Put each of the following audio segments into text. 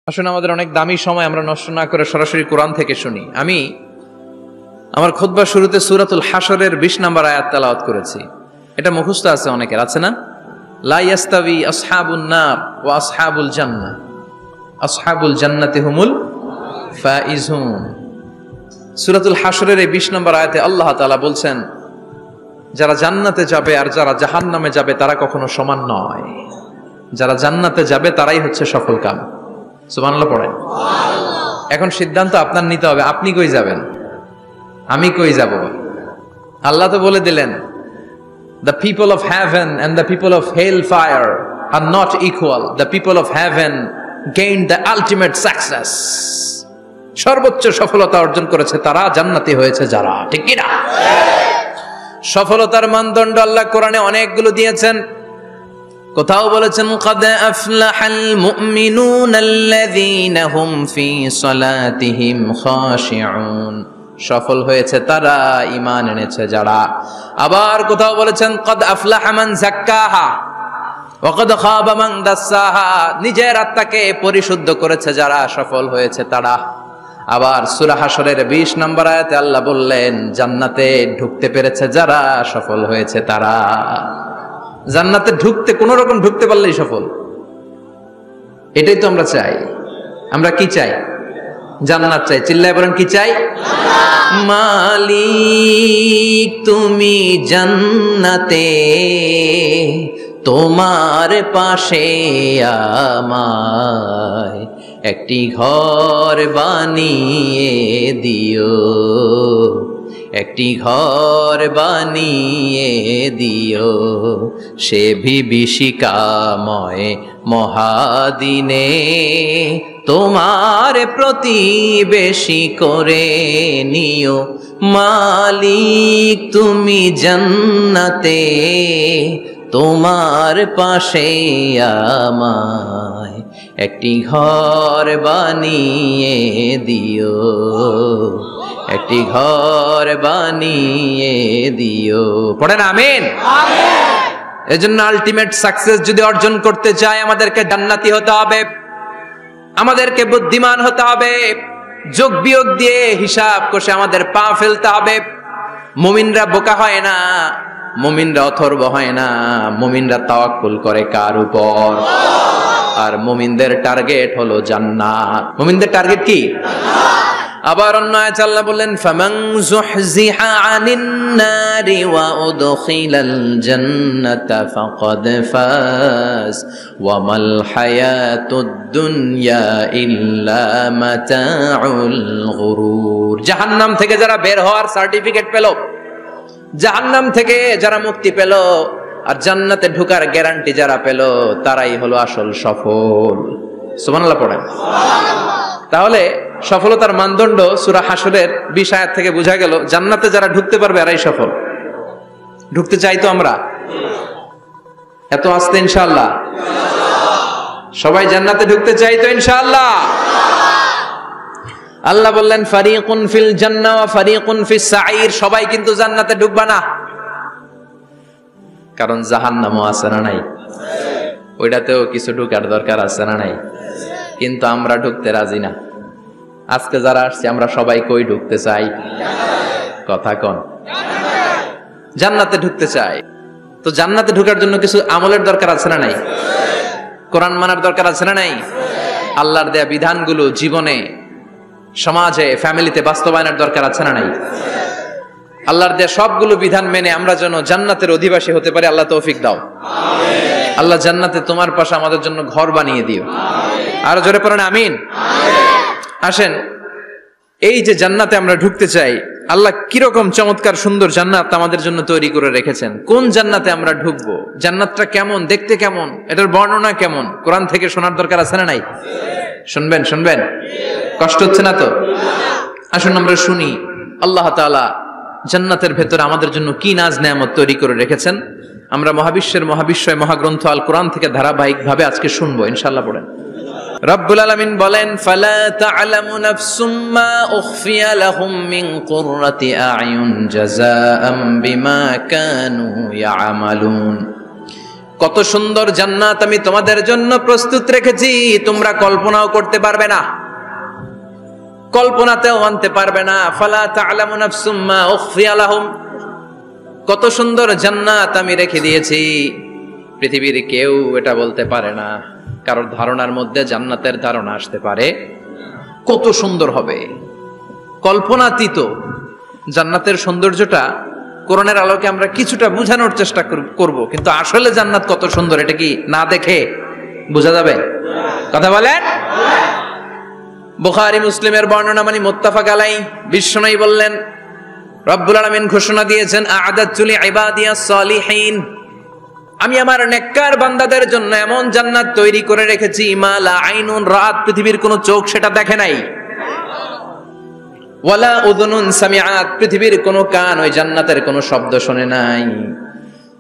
আসলে আমাদের অনেক দামি সময় আমরা নষ্ট না করে সরাসরি কোরআন থেকে শুনি। আমি আমার খুতবার শুরুতে সূরাতুল হাশরের 20 নম্বর আয়াত তেলাওয়াত করেছি। এটা মুখস্থ আছে অনেকের, আছে না? লা ইয়াস্তাবি আসহাবুন নার ওয়া আসহাবুল জান্নাহ, আসহাবুল জান্নাতি হুমুল ফাইজুন। সূরাতুল হাশরের এই 20 নম্বর আয়াতে আল্লাহ তাআলা বলছেন, যারা জান্নাতে যাবে আর যারা জাহান্নামে যাবে তারা কখনো সমান নয়। যারা জান্নাতে যাবে তারাই হচ্ছে সফল কাম। সুবহানাল্লাহ পড়েন। এখন সিদ্ধান্ত আপনার নিতে হবে, আপনি কই যাবেন, আমি কই যাব। আল্লাহ তো বলে দিলেন, the people of heaven and the people of hellfire are not equal. The people of heaven gained the ultimate success. সর্বোচ্চ সফলতা অর্জন করেছে তারা, জান্নাতি হয়েছে যারা। ঠিক কি না? সফলতার মানদণ্ড আল্লাহ কোরআনে অনেকগুলো দিয়েছেন। কোথাও বলেছেন قد أفلح المؤمنون الذين هم في صلاتهم خاشعون, সফল হয়েছে তারা, ঈমান এনেছে যারা। আবার কোথাও বলেছেন قد أفلح من زكاها وقد خاب من دساها, নিজের আত্মাকে পরিশুদ্ধ করেছে যারা, সফল হয়েছে তারা। আবার সূরা হাশরের 20 নম্বর আয়াতে আল্লাহ বললেন, জান্নাতে ঢুকতে পেরেছে যারা, সফল হয়েছে তারা। জান্নাতে ঢুকতে কোন রকম ঢুকতে পারলেই সফল। এটাই তো আমরা চাই। আমরা কি চাই? জান্নাত চাই। চিল্লায় বলেন কি চাই? মালিক তুমি জান্নাতে, তোমার পাশে আমায় একটি ঘর বানিয়ে দিও, একটি ঘর বানিয়ে দিও, সে বিভীষিকাময় মহাদিনে তোমার প্রতিবেশী করে নিও। মালিক তুমি জান্নাতে, তোমার পাশে আমায় একটি ঘর বানিয়ে দিও, একটি ঘর বানিয়ে দিও। পড়েন আমিন। এজন্য আলটিমেট সাকসেস যদি অর্জন করতে চাই, আমাদেরকে জান্নাতি হতে হবে, আমাদেরকে বুদ্ধিমান হতে হবে, যোগ বিয়োগ দিয়ে হিসাব কষে আমাদের পা ফেলতে হবে। মুমিনরা বোকা হয় না, মুমিনরা অথর্ব হয় না, মুমিনরা তাওয়াক্কুল করে কার উপর? আর মুমিনদের টার্গেট হলো জান্নাত। মুমিনদের টার্গেট কি? আবার অন্য আয়াতে আল্লাহ বললেন, ফামান যুহজিহা আনিন নারি ওয়া উদখিলাল জান্নাতা ফাকাদ ফাজ ওয়া মাল হায়াতুদ দুনিয়া ইল্লা মাতাউল গুরুর। জাহান্নাম থেকে যারা বের হওয়ার সার্টিফিকেট পেল, জাহান্নাম থেকে যারা মুক্তি পেল আর জান্নাতে ঢোকার গ্যারান্টি যারা পেল, তারাই হলো আসল সফল। সুবহানাল্লাহ পড়েন। তাহলে সফলতার মানদণ্ড সূরা হাশরের 20 আয়াত থেকে বোঝা গেল, জান্নাতে যারা ঢুকতে পারবে এরাই সফল। ঢুকতে চাই তো আমরা? এত আস্তে ইনশাআল্লাহ? সবাই জান্নাতে ঢুকতে চাই তো ইনশাআল্লাহ? আল্লাহ বললেন, ফারিকুন ফিল জান্নাহ ওয়া ফারিকুন ফিস সাঈর। সবাই কিন্তু জান্নাতে ঢুকবে না, কারণ জাহান্নামও আছে না নাই? ওইটাতেও কিছু ঢুকার দরকার আছে না নাই? কিন্তু আমরা ঢুকতে রাজি না। আজকে যারা আসছে আমরা সবাই কই ঢুকতে চাই? কথা কন। জান্নাতে ঢুকতে চাই। তো জান্নাতে ঢোকার জন্য কিছু আমলের দরকার আছে না নাই? কোরআন মানার দরকার আছে না নাই? আল্লাহর দেয়া বিধানগুলো জীবনে, সমাজে, ফ্যামিলিতে বাস্তবায়নের দরকার আছে না নাই? আল্লাহর দেয়া সবগুলো বিধান মেনে আমরা যেন জান্নাতের অধিবাসী হতে পারি, আল্লাহ তৌফিক দাও। আল্লাহ জান্নাতে তোমার পাশে আমাদের জন্য ঘর বানিয়ে দিও। আর জোরে পড়েন আমিন। আসেন, এই যে জান্নাতে আমরা ঢুকতে চাই, আল্লাহ কিরকম চমৎকার সুন্দর জান্নাত আমাদের জন্য তৈরি করে রেখেছেন। কোন জান্নাতে আমরা ঢুকবো, জান্নাতটা কেমন, দেখতে কেমন, এটার বর্ণনা কেমন, কোরআন থেকে শোনার দরকার আছে না নাই? শুনবেন, শুনবেন? কষ্ট হচ্ছে না তো? আসুন আমরা শুনি আল্লাহ তাআলা জান্নাতের ভেতরে আমাদের জন্য কি নাজ নেয়ামত তৈরি করে রেখেছেন। আমরা মহাবিশ্বের মহাবিশ্বয় মহাগ্রন্থ আল কোরআন থেকে ধারাবাহিকভাবে আজকে শুনবো ইনশাআল্লাহ। পড়েন। রব্বুল আলামিন বলেন, ফালা তা'লামু নাফসুম মা উখফিয়া লাহুম মিন কুররাতি আ'য়ুন জাযাআম বিমা কানু ইয়া'মালুন। কত সুন্দর জান্নাত আমি তোমাদের জন্য প্রস্তুত রেখেছি, তোমরা কল্পনাও করতে পারবে না, কল্পনাতেও আনতে পারবে না। ফালা তা'লামু নাফসুম মা উখফিয়া লাহুম, কত সুন্দর জান্নাত আমি রেখে দিয়েছি, পৃথিবীর কেউ এটা বলতে পারে না। কারোর ধারণার মধ্যে জান্নাতের ধারণা আসতে পারে কত সুন্দর হবে, কল্পনাতীত। জান্নাতের সৌন্দর্যটা কোরআনের আলোকে আমরা কিছুটা বোঝানোর চেষ্টা করব, কিন্তু আসলে জান্নাত কত সুন্দর এটা কি না দেখে বোঝা যাবে? কথা বলেন। বুখারী মুসলিমের বর্ণনা মানে মুত্তাফাক আলাই। বিশ্বনবী বললেন, রব্বুল আলামিন ঘোষণা দিয়েছেন, আ'আদাতু লিইবাদিয়াস সালিহিন, আমি আমার নেককার বান্দাদের জন্য এমন জান্নাত তৈরি করে রেখেছি, মা লা আইনুন রাত, পৃথিবীর কোনো চোখ সেটা দেখে নাই, ওয়ালা উযুনুন সামিআত, পৃথিবীর কোনো কান ওই জান্নাতের কোনো শব্দ শুনে নাই,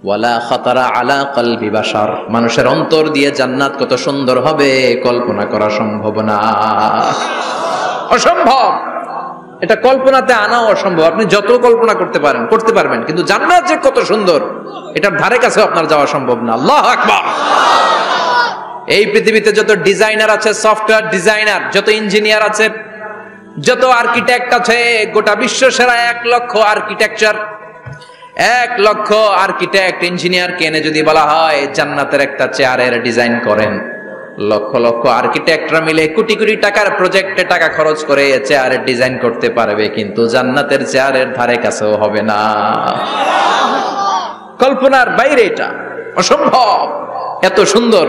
ওয়ালা খাতারা আলা কলবি বাশার, মানুষের অন্তর দিয়ে জান্নাত কত সুন্দর হবে কল্পনা করা সম্ভব না, অসম্ভব। এটা কল্পনাতে আনাও অসম্ভব। আপনি যত কল্পনা করতে পারবেন, কিন্তু জান্নাত যে কত সুন্দর এটার ধারে কাছেও আপনার যাওয়া সম্ভব না। আল্লাহু আকবার। এই পৃথিবীতে যত ডিজাইনার আছে, সফটওয়্যার ডিজাইনার, যত ইঞ্জিনিয়ার আছে, যত আর্কিটেক্ট আছে, গোটা বিশ্ব সেরা 1 লক্ষ আর্কিটেকচার, 1 লক্ষ আর্কিটেক্ট ইঞ্জিনিয়ার কেনে যদি বলা হয় জান্নাতের একটা চেয়ারের ডিজাইন করেন, লক্ষ লক্ষ আর্কিটেক্টরা মিলে কোটি কোটি টাকার প্রজেক্টে টাকা খরচ করে চেয়ারের ডিজাইন করতে পারবে, কিন্তু জান্নাতের চেয়ারের ধারে কাছেও হবে না। কল্পনার বাইরে, এটা অসম্ভব। এত সুন্দর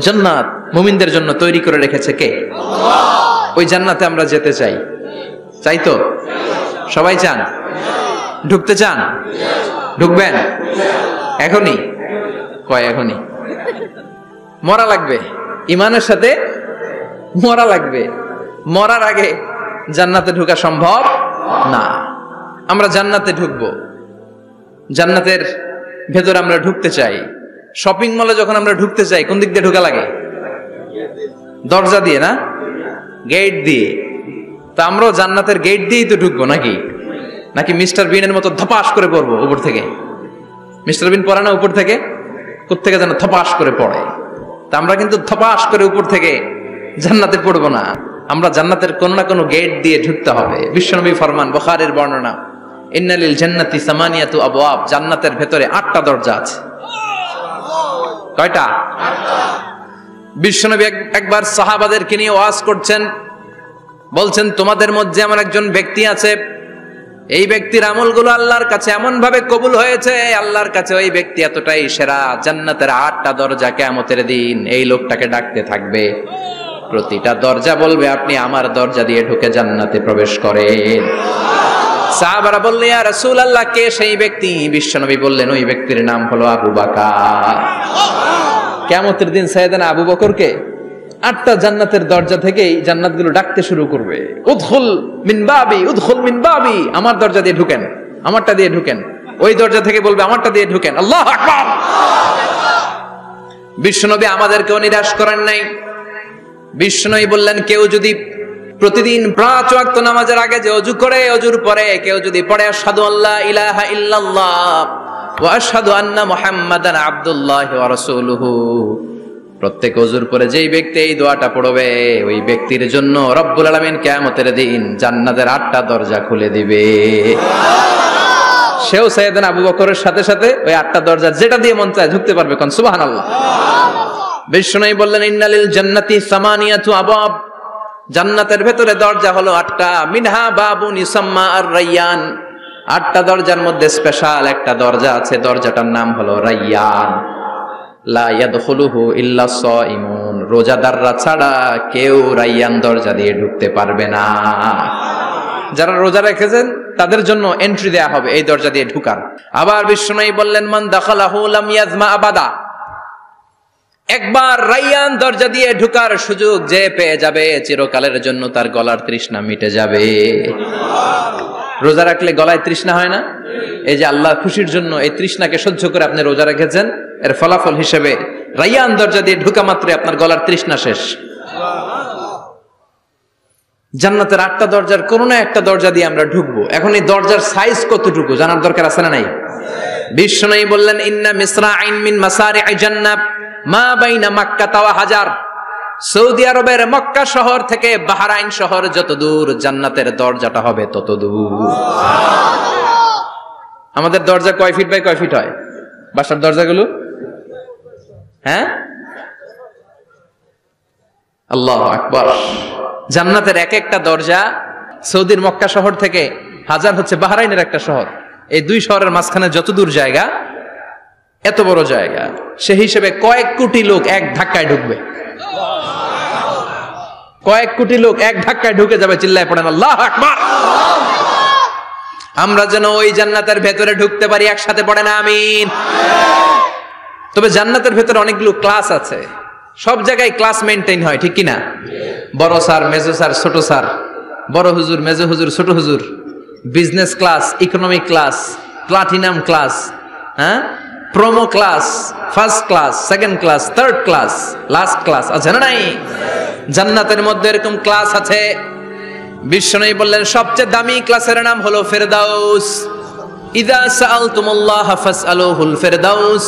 জান্নাত মুমিনদের জন্য তৈরি করে রেখেছে কে? আল্লাহ। ওই জান্নাতে আমরা যেতে চাই, চাই তো? সবাই চান? ঢুকতে চান? ঢুকবেন এখনই? কয় এখনই? মরা লাগবে, ইমানের সাথে মরা লাগবে। মরার আগে জান্নাতে ঢোকা সম্ভব না। আমরা জান্নাতে ঢুকবো, জান্নাতের ভেতর আমরা ঢুকতে চাই। শপিং মলে যখন আমরা ঢুকতে চাই কোন দিক দিয়ে ঢোকা লাগে? দরজা দিয়ে না, গেট দিয়ে। তা আমরাও জান্নাতের গেট দিয়েই তো ঢুকবো নাকি? নাকি মিস্টার বিনের মতো ধপাস করে পড়বো উপর থেকে? মিস্টার বিন পড়ে না উপর থেকে? কোত্থেকে যেন ধপাস করে পড়ে। তা আমরা কিন্তু ধপাস করে উপর থেকে জান্নাতে পড়বো না, আমরা জান্নাতের কোন না কোনো গেট দিয়ে ঢুকতে হবে। বিশ্বনবী ফরমান, বুখারীর বর্ণনা, ইন্নালিল জান্নাতি সামানিয়াতু আবওয়াব, জান্নাতের ভেতরে 8টা দরজা আছে। কয়টা? 8টা। বিশ্বনবী একবার সাহাবাদেরকে নিয়ে ওয়াজ করছেন, বলছেন তোমাদের মধ্যে এমন একজন ব্যক্তি আছে, এই ব্যক্তির আমলগুলো আল্লাহর কাছে এমন ভাবে কবুল হয়েছে, আল্লাহর কাছে ওই ব্যক্তি এতটাই সেরা, জান্নাতের 8টা দরজা কিয়ামতের দিন এই লোকটাকে ডাকতে থাকবে। প্রতিটা দরজা বলবে আপনি আমার দরজা দিয়ে ঢুকে জান্নাতে প্রবেশ করেন। সাহাবারা বললেন, ইয়া রাসূলুল্লাহ, কে সেই ব্যক্তি? বিশ্বনবী বললেন, ওই ব্যক্তির নাম হলো আবু বকর। কিয়ামতের দিন সাইয়েদনা আবু বকরকে 8টা জান্নাতের দরজা থেকেই জান্নাতগুলো ডাকতে শুরু করবে, উদখুল মিন বাবি, উদখুল মিন বাবি, আমার দরজা দিয়ে ঢুকেন, আমারটা দিয়ে ঢুকেন। ওই দরজা থেকে বলবে আমারটা দিয়ে ঢুকেন। আল্লাহু আকবার। বিশ্বনবী আমাদেরকেও নিরাশ করেন নাই। বিশ্বনবী বললেন, কেউ যদি প্রতিদিন 5 ওয়াক্ত নামাজের আগে যে ওযু করে, ওযুর পরে কেউ যদি পড়ে আশহাদু আল্লা ইলাহা ইল্লাল্লাহ ওয়া আশহাদু আন্না মুহাম্মাদান আবদুল্লাহি ওয়া রাসূলুহু, প্রত্যেক ওযুর পরে যেই ব্যক্তি এই দোয়াটা পড়বে, ওই ব্যক্তির জন্য রব্বুল আলামিন কিয়ামতের দিন জান্নাতের 8টা দরজা খুলে দিবে। সেও সাইয়েদনা আবু বকরের সাথে সাথে ওই 8টা দরজা যেটা দিয়ে মন চায় ঢুকতে পারবে। কোন সুবহানাল্লাহ। বিশ্বনবী বললেন, ইন্নালিল জান্নাতি সামানিয়াতু আবওয়াব, জান্নাতের ভেতরে দরজা হলো 8টা, মিনহা বাবুন ইউসাম্মা আর-রায়্যান, 8টা দরজার মধ্যে স্পেশাল একটা দরজা আছে, দরজাটার নাম হলো রায়্যান। লা ইয়াদখুলুহু ইল্লা সাইমুন, রোজাদাররা ছাড়া কেউ রায়্যান দরজা দিয়ে ঢুকতে পারবে না। যারা রোজা রেখেছেন তাদের জন্য এন্ট্রি দেয়া হবে এই দরজা দিয়ে ঢুকার। আবার বিশ্বনবী বললেন, মান দাখালাহু লাম ইয়াজমা আবাদা, একবার রায়্যান দরজা দিয়ে ঢুকার সুযোগ যে পেয়ে যাবে, চিরকালের জন্য তার গলার তৃষ্ণা মিটে যাবে। রোজা রাখলে গলায় তৃষ্ণা হয় না? এই যে আল্লাহ খুশির জন্য এই তৃষ্ণাকে সহ্য করে আপনি রোজা রেখেছেন, এর ফলাফল হিসেবে রায়্যান দরজা দিয়ে ঢুকা মাত্রই আপনার গলার তৃষ্ণা শেষ। জান্নাতের 8টা দরজার কোন না একটা দরজা দিয়ে আমরা ঢুকবো। এখন এই দরজার সাইজ কতটুকু জানার দরকার আছে না নাই? বিষ্ণু বললেন ইন্না মিসরাইন মিন মাসারি'i জান্নাহ মা বাইনা মাক্কা ওয়া হাজার। সৌদি আরবের মক্কা শহর থেকে বাহরাইন শহর যত দূর, জান্নাতের দরজাটা হবে তত দূর। আমাদের দরজা কয় ফিট বাই কয় ফিট হয় বাসার দরজাগুলো? হ্যাঁ, আল্লাহু আকবার। জান্নাতের এক একটা দরজা সৌদির মক্কা শহর থেকে হাজার হচ্ছে বাহরাইনের একটা শহর। এই দুই শহরের মাঝখানে যত দূর জায়গা, এত বড় জায়গা, সেই হিসেবে কয়েক কোটি লোক এক ধাক্কায় ঢুকবে। কয়েক কোটি লোক এক ধাক্কায় ঢুকে যাবে। চিল্লায় পড়েন আল্লাহু আকবার। আমরা যেন ওই জান্নাতের ভেতরে ঢুকতে পারি, একসাথে পড়েন আমিন। তবে জান্নাতের ভেতরে অনেকগুলো ক্লাস আছে, সব জায়গায় ক্লাস মেনটেন হয়, ঠিক কিনা? বড় স্যার, মেজো স্যার, ছোট স্যার, বড় হুজুর, মেজো হুজুর, ছোট হুজুর, business class, economic class, platinum class, হ্যাঁ, promo class, first class, second class, third class, last class আছে না নাই? জান্নাতের মধ্যে এরকম ক্লাস আছে। বিষ্ণু বললেন সবচেয়ে দামি ক্লাসের নাম হলো ফেরদাউস। ইযা সাআলতুমুল্লাহ ফাসআলুহুল ফেরদাউস।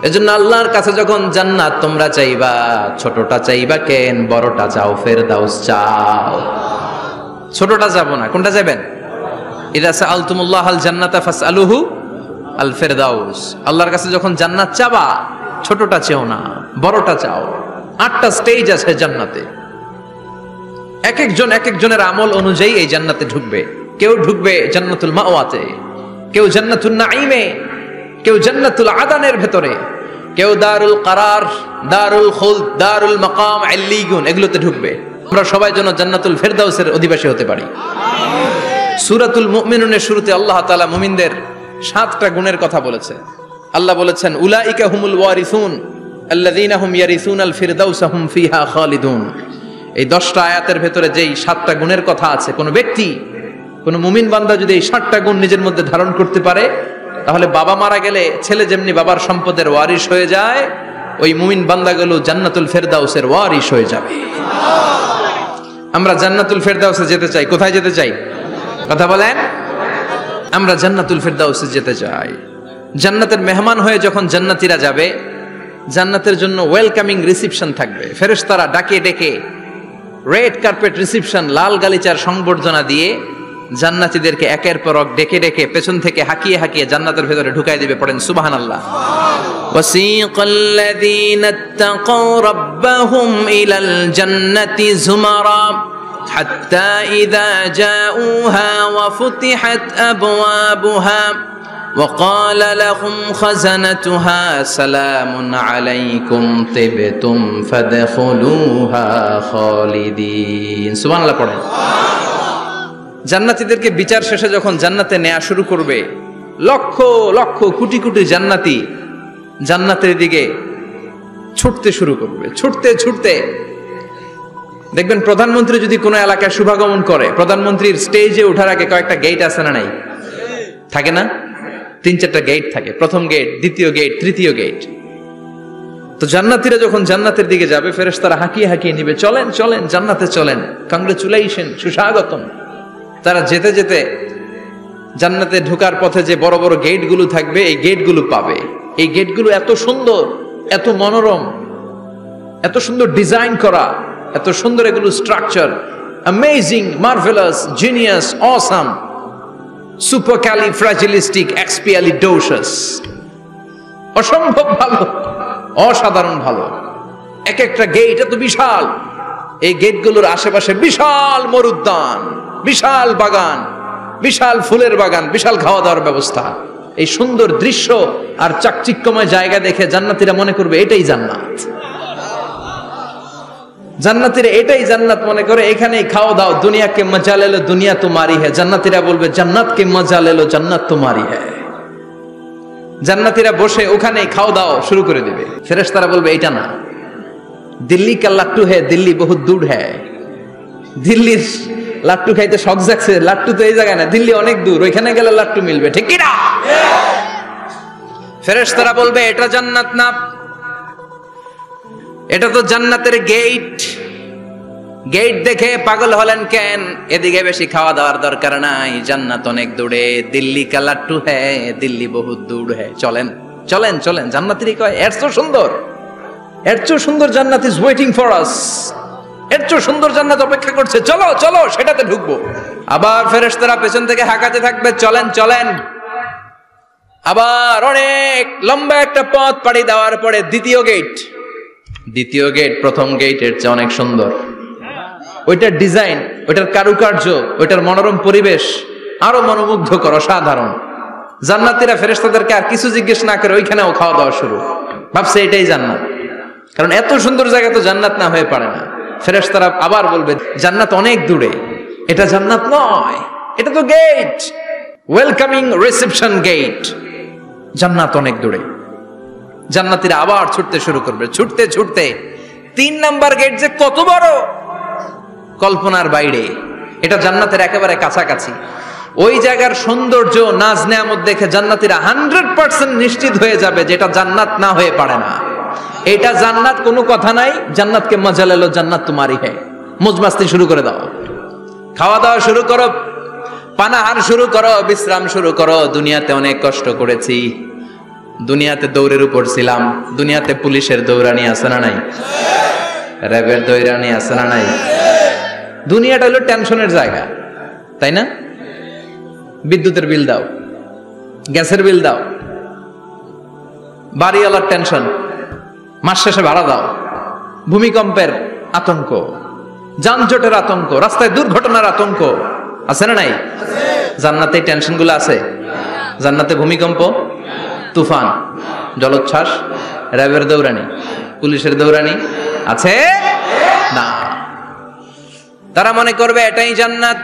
এজন্য আল্লাহর কাছে যখন জান্নাত তোমরা চাইবা, ছোটটা চাইবা কেন, বড়টা চাও, ফেরদাউস চাও। ছোটটা যাবো না, কোনটা যাবেন? ইযা সাআলতুমুল্লাহ আল জান্নাতা ফাসআলুহু আল ফেরদাউস। আল্লাহর কাছে যখন জান্নাত চাবা, ছোটটা চেও না, বড়টা চাও। 8টা স্টেজ আছে জান্নাতে। এক একজনের আমল অনুযায়ী এই জান্নাতে ঢুকবে। কেউ ঢুকবে জান্নাতুল মাওয়াতে, কেউ জান্নাতুল নাঈমে, কেউ জান্নাতুল আদানের ভেতরে, কেউ দারুল কারার, দারুল খুলদ, দারুল মাকাম, আল্লিগুন, এগুলোতে ঢুকবে। আমরা সবাই যেন জান্নাতুল ফেরদাউসের অধিবাসী হতে পারি। সূরাতুল মুমিনুনের শুরুতে আল্লাহ তাআলা মুমিনদের 7টা গুণের কথা বলেছে। আল্লাহ বলেছেন উলাইকা হুমুল ওয়ারিসুন আল্লাযীনা হুম ইয়ারিসুনাল ফিরদাউসা হুম ফিহা খালিদুন। এই 10টা আয়াতের ভেতরে যেই 7টা গুণের কথা আছে, কোন ব্যক্তি, কোন মুমিন বান্দা যদি এই 7টা গুণ নিজের মধ্যে ধারণ করতে পারে, তাহলে বাবা মারা গেলে ছেলে যেমনি বাবার সম্পদের ওয়ারিশ হয়ে যায়, ওই মুমিন বান্দাগুলো জান্নাতুল ফেরদাউসের ওয়ারিশ হয়ে যাবে। আমরা জান্নাতুল ফেরদাউসে যেতে চাই। কোথায় যেতে চাই? কথা বলেন। আমরা জান্নাতুল ফেরদাউসে যেতে চাই। জান্নাতের মেহমান হয়ে যখন জান্নাতীরা যাবে, জান্নাতের জন্য ওয়েলকামিং রিসিপশন থাকবে। ফেরেশতারা ডাকে ডেকে রেড কার্পেট রিসিপশন, লাল গালিচার সংবর্ধনা দিয়ে জান্নাতীদেরকে একের পর এক ডেকে ডেকে পেছন থেকে হাকিয়ে হাকিয়ে জান্নাতের ভেতরে ঢুকাই দিবে। পড়েন সুবহানাল্লাহ। ওয়াসিকাল্লাযীনা ইত্তাকাউ রাব্বাহুম ইলাল জান্নাতি যুমারা হাত্তা ইযা জাউহা ওয়া ফুতিহাত আবওয়াবুহা وقال لهم خزنتها سلام عليكم طبتم فادخلوها خالدين। সুবহানাল্লাহ পড়েন। জান্নাতীদেরকে বিচার শেষে যখন জান্নাতে নেওয়া শুরু করবে, লক্ষ লক্ষ কোটি কোটি জান্নাতি জান্নাতের দিকে ছুটতে শুরু করবে। ছুটতে ছুটতে দেখবেন প্রধানমন্ত্রী যদি কোনো এলাকায় শুভাগমন করে, প্রধানমন্ত্রীর স্টেজে ওঠার আগে কয়েকটা গেট আছে না নাই? থাকে না? 3-4টা গেট থাকে। প্রথম গেট, দ্বিতীয় গেট, তৃতীয় গেট। তো জান্নাতীরা যখন জান্নাতের দিকে যাবে, ফেরেশতারা হাঁকিয়ে হাঁকিয়ে নিবে, চলেন চলেন জান্নাতে চলেন, কংগ্রেচুলেশন, সুস্বাগতম। তারা যেতে যেতে জান্নাতে ঢোকার পথে যে বড় বড় গেটগুলো থাকবে, এই গেটগুলো পাবে। এই গেটগুলো এত সুন্দর, এত মনোরম, এত সুন্দর ডিজাইন করা, এত সুন্দর এগুলো structure, amazing, marvellous, genius, awesome, supercalifragilisticexpialidocious, অসম্ভব ভালো, অসাধারণ ভালো। এক একটা গেট এত বিশাল। এই গেটগুলোর আশেপাশে বিশাল মরুদ্যান, বিশাল বাগান, বিশাল ফুলের বাগান, বিশাল খাওয়া দাওয়ার ব্যবস্থা। এই সুন্দর দৃশ্য আর চাকচিক্যময় জায়গা দেখে জান্নাতীরা মনে করবে এটাই জান্নাত। জান্নাতীরা এটাই জান্নাত মনে করে, এখানেই খাওয়া দাও। দুনিয়া কে মজা লে লো, দুনিয়া তোমারি হ্যায়। জান্নাতীরা বলবে জান্নাত কে মজা লে লো, জান্নাত তোমারি হ্যায়। জান্নাতীরা বসে ওখানেই খাওয়া দাও শুরু করে দিবে। ফেরেশতারা বলবে এটা না, দিল্লি কা লাট্টু হ্যায়, দিল্লি বহুত দূর হ্যায়। দিল্লির লাট্টু খাইতে শখ জাগছে, লাট্টু তো এই জায়গায় না, দিল্লি অনেক দূর, ওইখানে গেলে লাট্টু মিলবে, ঠিক কি না? ফেরেশতারা বলবে এটা জান্নাত না, এটা তো জান্নাতের গেট। গেট দেখে পাগল হলেন কেন? এদিকে বেশি খাওয়া দাওয়ার দরকার নাই, জান্নাত অনেক দূরে। দিল্লি কা লাট্টু হ্যায়, দিল্লি বহুত দূর হ্যায়। চলেন চলেন চলেন। জান্নাতীরা কয় এর চেয়ে সুন্দর, এর চেয়ে সুন্দর জান্নাত ইজ ওয়েটিং ফর আস, এর চেয়ে সুন্দর জান্নাত অপেক্ষা করছে, চলো চলো সেটাতে ঢুকবো। আবার ফেরেশতারা পেছন থেকে হাঁকাতে থাকবে, চলেন চলেন। আবার অনেক লম্বা একটা পথ পাড়ি দেওয়ার পরে দ্বিতীয় গেট প্রথম গেটের চেয়ে অনেক সুন্দর। ওইটার ডিজাইন, ওইটার কারুকার্য, ওইটার মনোরম পরিবেশ আরো মনোমুগ্ধকর, অসাধারণ। জান্নাতীরা ফেরেশতাদেরকে আর কিছু জিজ্ঞেস না করে ওইখানেও খাওয়া দাওয়া শুরু। ভাবছে এটাই জান্নাত, কারণ এত সুন্দর জায়গা তো জান্নাত না হয়ে পারে না। ফেরেশতারা আবার বলবে জান্নাত অনেক দূরে, এটা জান্নাত নয়, এটা তো গেট, ওয়েলকামিং রিসেপশন গেট, জান্নাত অনেক দূরে। জান্নাতীরা আবার ছুটতে শুরু করবে, ছুটতে ছুটতে 3 নাম্বার গেট যে কত বড়, কল্পনার বাইরে। এটা জান্নাতের একেবারে কাছাকাছি। ওই জায়গার সৌন্দর্য, নাজ নেয়ামত দেখে জান্নাতীরা 100% নিশ্চিত হয়ে যাবে যে এটা জান্নাত না হয়ে পারে না, এটা জান্নাত, কোনো কথা নাই। জান্নাতকে মজা লেলো, জান্নাত তোমারই হ্যায়। মজমাস্তি শুরু করে দাও, খাওয়া দাওয়া শুরু করো, পানাহার শুরু করো, বিশ্রাম শুরু করো। দুনিয়াতে অনেক কষ্ট করেছি, দুনিয়াতে দৌড়ের উপর ছিলাম, দুনিয়াতে পুলিশের দৌড়ানি আছে না নাই, র্যাবের দৌড়ানি আছে না নাই। দুনিয়াটা হলো টেনশনের জায়গা, তাই না? বিদ্যুতের বিল দাও, গ্যাসের বিল দাও, বাড়িওয়ালার টেনশন, মাস শেষে ভাড়া দাও, ভূমিকম্পের আতঙ্ক, যানজটের আতঙ্ক, রাস্তায় দুর্ঘটনার আতঙ্ক আছে না নাই? জান্নাতে এই টেনশন গুলো আছে? জান্নাতে ভূমিকম্প, তুফান, জলোচ্ছ্বাস, র্যাবের দৌড়ানি, পুলিশের দৌড়ানি আছে না। তারা মনে করবে এটাই জান্নাত।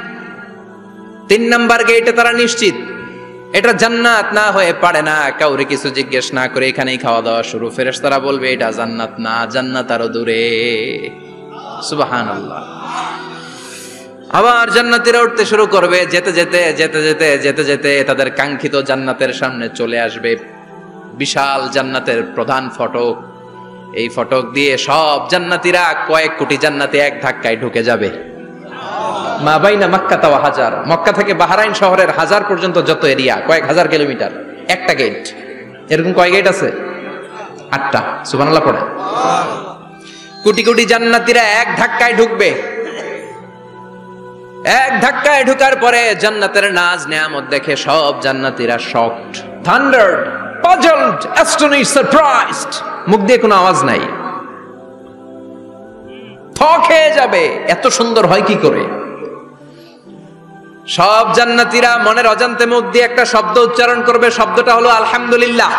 3 নাম্বার গেটে তারা নিশ্চিত এটা জান্নাত না হয়ে পারে না। কাউরে কিছু জিজ্ঞেস না করে এখানেই খাওয়া দাওয়া শুরু। ফেরেশতারা বলবে এটা জান্নাত না, জান্নাত আরো দূরে। সুবহানাল্লাহ। আবার জান্নাতীরা উঠতে শুরু করবে, যেতে যেতে যেতে যেতে যেতে যেতে তাদের কাঙ্ক্ষিত জান্নাতের সামনে চলে আসবে। বিশাল জান্নাতের প্রধান ফটক, এই ফটক দিয়ে সব জান্নাতীরা, কয়েক কোটি জান্নাতি এক ধাক্কায় ঢুকে যাবে। মা বাইনা মক্কা ওয়া হাজার, মক্কা থেকে বাহরাইন শহরের হাজার পর্যন্ত যত এরিয়া, কয়েক হাজার কিলোমিটার, একটা গেট। এরকম কয় গেট আছে? 8টা। সুবহানাল্লাহ পড়ে। কোটি কোটি জান্নাতীরা এক ধাক্কায় ঢুকবে। এক ধাক্কায় ঢুকার পরে জান্নাতের নাজ নেয়ামত দেখে সব জান্নাতীরা শকড, থান্ডার্ড, পাজলড, অ্যাস্টনিশড, সারপ্রাইজড। মুখ দিয়ে কোনো আওয়াজ নাই, থক হয়ে যাবে, এত সুন্দর হয় কি করে। সব জান্নাতীরা মনের অজান্তে মুখ দিয়ে একটা শব্দ উচ্চারণ করবে, শব্দটা হলো আলহামদুলিল্লাহ।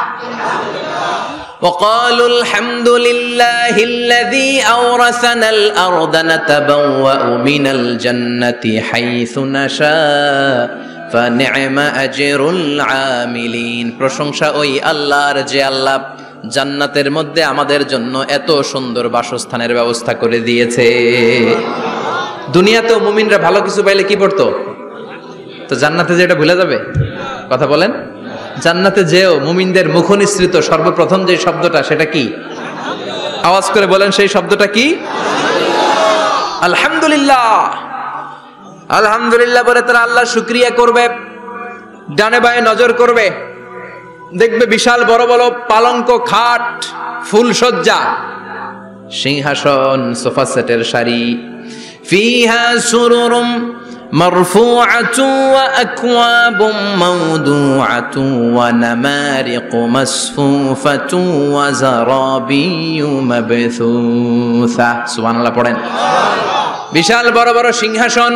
وقالوا الحمد لله الذي أورثنا الأرض نتبوأ من الجنة حيث نشاء فنعم أجر العاملين। প্রশংসা ওই আল্লাহর যে আল্লাহ জান্নাতের মধ্যে আমাদের জন্য এত সুন্দর বাসস্থানের ব্যবস্থা করে দিয়েছে। দুনিয়াতেও মুমিনরা ভালো কিছু পাইলে কি পড়তো? তো জান্নাতে যেটা ভুলে যাবে? কথা বলেন। জান্নাতে যেও মুমিনদের মুখ নিঃসৃত সর্বপ্রথম যে শব্দটা, সেটা কি? আওয়াজ করে বলেন, সেই শব্দটা কি? আলহামদুলিল্লাহ। আলহামদুলিল্লাহ বলে তারা আল্লাহ শুকরিয়া করবে, ডানে বায়ে নজর করবে, দেখবে বিশাল বড় বড় পালঙ্ক, খাট, ফুলসজ্জা, সিংহাসন, সোফা সেটের সারি। ফিহা সুরুরুম মারফুআতুন ওয়া আকওয়াবুম মাওদুআতুন ওয়া নামারিকু মাসফুফাতুন ওয়া যারাবিয়্যু মাবথুসা। সুবহানাল্লাহ পড়েন। বিশাল বড় বড় সিংহাসন,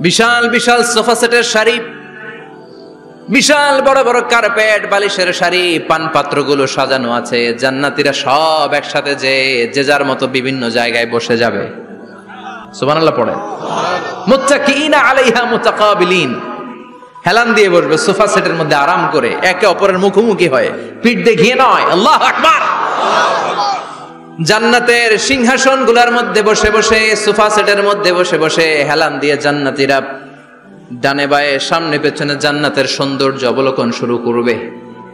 বিশাল বিশাল সোফা সেটের সারি, বিশাল বড় বড় কার্পেট, বালিশের সারি, পানপাত্রগুলো সাজানো আছে। জান্নাতীরা সব একসাথে যে যার মতো বিভিন্ন জায়গায় বসে যাবে। সুবহানাল্লাহ পড়ে। মুত্তাকিইনা আলাইহা মুতাকাবিলিন, হেলান দিয়ে বসবে সোফা সেটের মধ্যে আরাম করে, একে অপরের মুখোমুখি হয়ে, পিঠ দেখিয়ে নয়। আল্লাহু আকবার। জান্নাতের সিংহাসনগুলোর মধ্যে বসে বসে, সোফা সেটের মধ্যে বসে বসে হেলান দিয়ে জান্নাতীরা ডানে বায়ে সামনে পেছনে জান্নাতের সৌন্দর্য অবলোকন শুরু করবে।